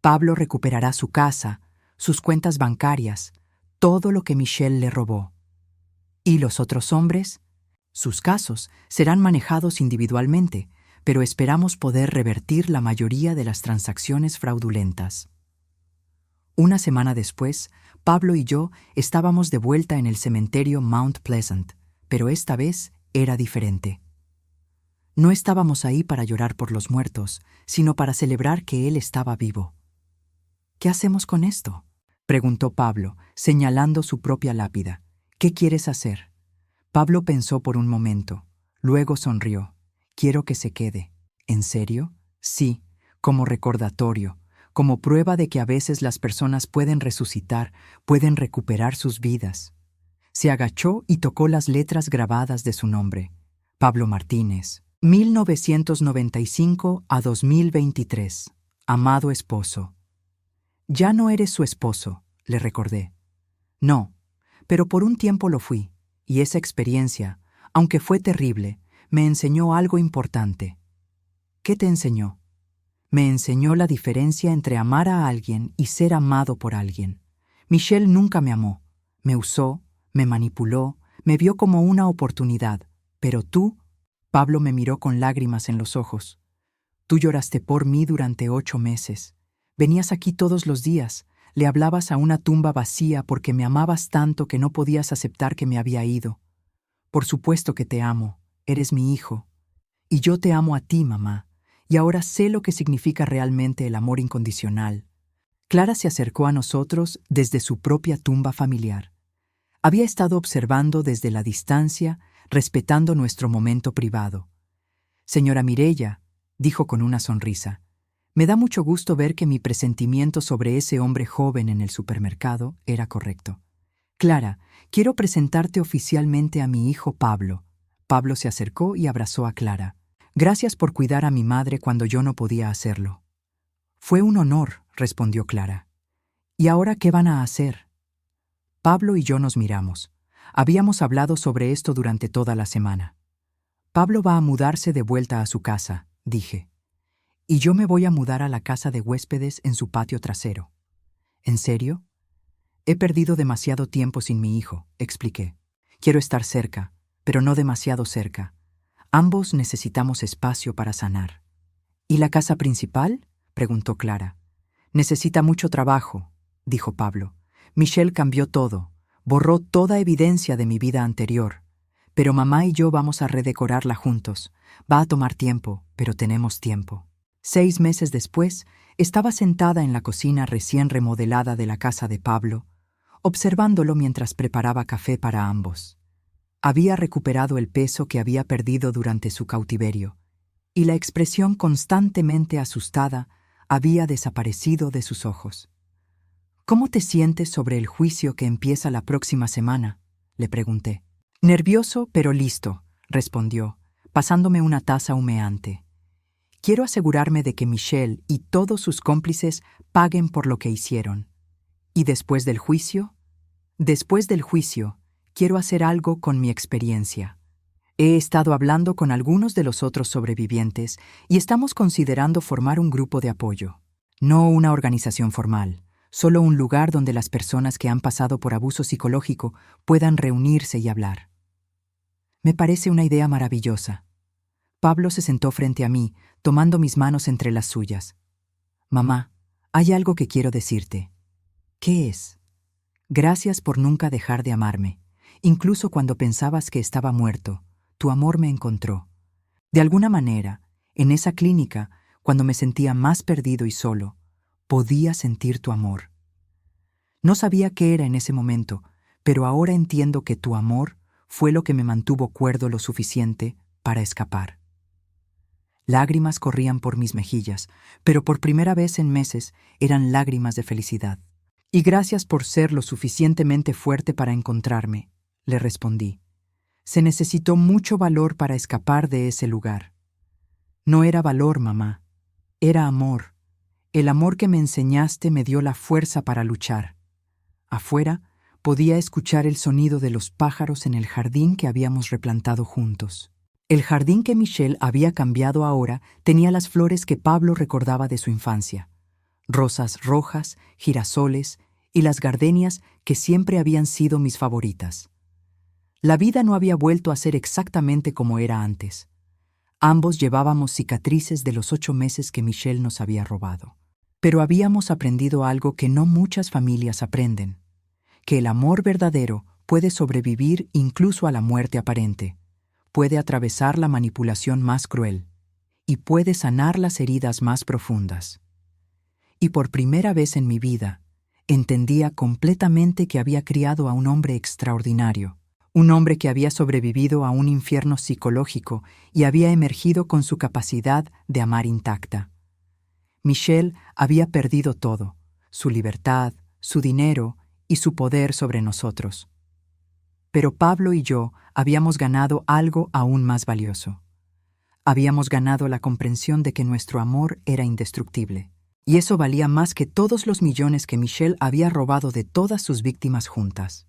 A: Pablo recuperará su casa, sus cuentas bancarias, todo lo que Michelle le robó. ¿Y los otros hombres? Sus casos serán manejados individualmente, pero esperamos poder revertir la mayoría de las transacciones fraudulentas». Una semana después, Pablo y yo estábamos de vuelta en el cementerio Mount Pleasant, pero esta vez era diferente. No estábamos ahí para llorar por los muertos, sino para celebrar que él estaba vivo. «¿Qué hacemos con esto?», preguntó Pablo, señalando su propia lápida. «¿Qué quieres hacer?». Pablo pensó por un momento, luego sonrió. «Quiero que se quede». «¿En serio?». «Sí, como recordatorio, como prueba de que a veces las personas pueden resucitar, pueden recuperar sus vidas». Se agachó y tocó las letras grabadas de su nombre. «Pablo Martínez, 1995 a 2023. Amado esposo. Ya no eres su esposo, le recordé. No, pero por un tiempo lo fui, y esa experiencia, aunque fue terrible, me enseñó algo importante. ¿Qué te enseñó? Me enseñó la diferencia entre amar a alguien y ser amado por alguien. Michelle nunca me amó. Me usó, me manipuló, me vio como una oportunidad. Pero tú, Pablo me miró con lágrimas en los ojos. Tú lloraste por mí durante 8 meses. Venías aquí todos los días. Le hablabas a una tumba vacía porque me amabas tanto que no podías aceptar que me había ido. Por supuesto que te amo. Eres mi hijo. Y yo te amo a ti, mamá. Y ahora sé lo que significa realmente el amor incondicional. Clara se acercó a nosotros desde su propia tumba familiar. Había estado observando desde la distancia, respetando nuestro momento privado. Señora Mireya, dijo con una sonrisa, me da mucho gusto ver que mi presentimiento sobre ese hombre joven en el supermercado era correcto. Clara, quiero presentarte oficialmente a mi hijo Pablo. Pablo se acercó y abrazó a Clara. Gracias por cuidar a mi madre cuando yo no podía hacerlo. Fue un honor, respondió Clara. ¿Y ahora qué van a hacer? Pablo y yo nos miramos. Habíamos hablado sobre esto durante toda la semana. Pablo va a mudarse de vuelta a su casa, dije. Y yo me voy a mudar a la casa de huéspedes en su patio trasero. ¿En serio? He perdido demasiado tiempo sin mi hijo, expliqué. Quiero estar cerca, pero no demasiado cerca. Ambos necesitamos espacio para sanar. ¿Y la casa principal? Preguntó Clara. Necesita mucho trabajo, dijo Pablo. Michelle cambió todo, borró toda evidencia de mi vida anterior. Pero mamá y yo vamos a redecorarla juntos. Va a tomar tiempo, pero tenemos tiempo. 6 meses después, estaba sentada en la cocina recién remodelada de la casa de Pablo, observándolo mientras preparaba café para ambos. Había recuperado el peso que había perdido durante su cautiverio, y la expresión constantemente asustada había desaparecido de sus ojos. ¿Cómo te sientes sobre el juicio que empieza la próxima semana?, le pregunté. Nervioso, pero listo, respondió, pasándome una taza humeante. Quiero asegurarme de que Michelle y todos sus cómplices paguen por lo que hicieron. ¿Y después del juicio? Después del juicio, quiero hacer algo con mi experiencia. He estado hablando con algunos de los otros sobrevivientes y estamos considerando formar un grupo de apoyo. No una organización formal, solo un lugar donde las personas que han pasado por abuso psicológico puedan reunirse y hablar. Me parece una idea maravillosa. Pablo se sentó frente a mí, tomando mis manos entre las suyas. Mamá, hay algo que quiero decirte. ¿Qué es? Gracias por nunca dejar de amarme. Incluso cuando pensabas que estaba muerto, tu amor me encontró. De alguna manera, en esa clínica, cuando me sentía más perdido y solo, podía sentir tu amor. No sabía qué era en ese momento, pero ahora entiendo que tu amor fue lo que me mantuvo cuerdo lo suficiente para escapar. Lágrimas corrían por mis mejillas, pero por primera vez en meses eran lágrimas de felicidad. Y gracias por ser lo suficientemente fuerte para encontrarme, le respondí. Se necesitó mucho valor para escapar de ese lugar. No era valor, mamá. Era amor. El amor que me enseñaste me dio la fuerza para luchar. Afuera, podía escuchar el sonido de los pájaros en el jardín que habíamos replantado juntos. El jardín que Michelle había cambiado ahora tenía las flores que Pablo recordaba de su infancia. Rosas rojas, girasoles y las gardenias que siempre habían sido mis favoritas. La vida no había vuelto a ser exactamente como era antes. Ambos llevábamos cicatrices de los 8 meses que Michelle nos había robado. Pero habíamos aprendido algo que no muchas familias aprenden, que el amor verdadero puede sobrevivir incluso a la muerte aparente, puede atravesar la manipulación más cruel y puede sanar las heridas más profundas. Y por primera vez en mi vida, entendía completamente que había criado a un hombre extraordinario, un hombre que había sobrevivido a un infierno psicológico y había emergido con su capacidad de amar intacta. Michelle había perdido todo, su libertad, su dinero y su poder sobre nosotros. Pero Pablo y yo habíamos ganado algo aún más valioso. Habíamos ganado la comprensión de que nuestro amor era indestructible, y eso valía más que todos los millones que Michelle había robado de todas sus víctimas juntas.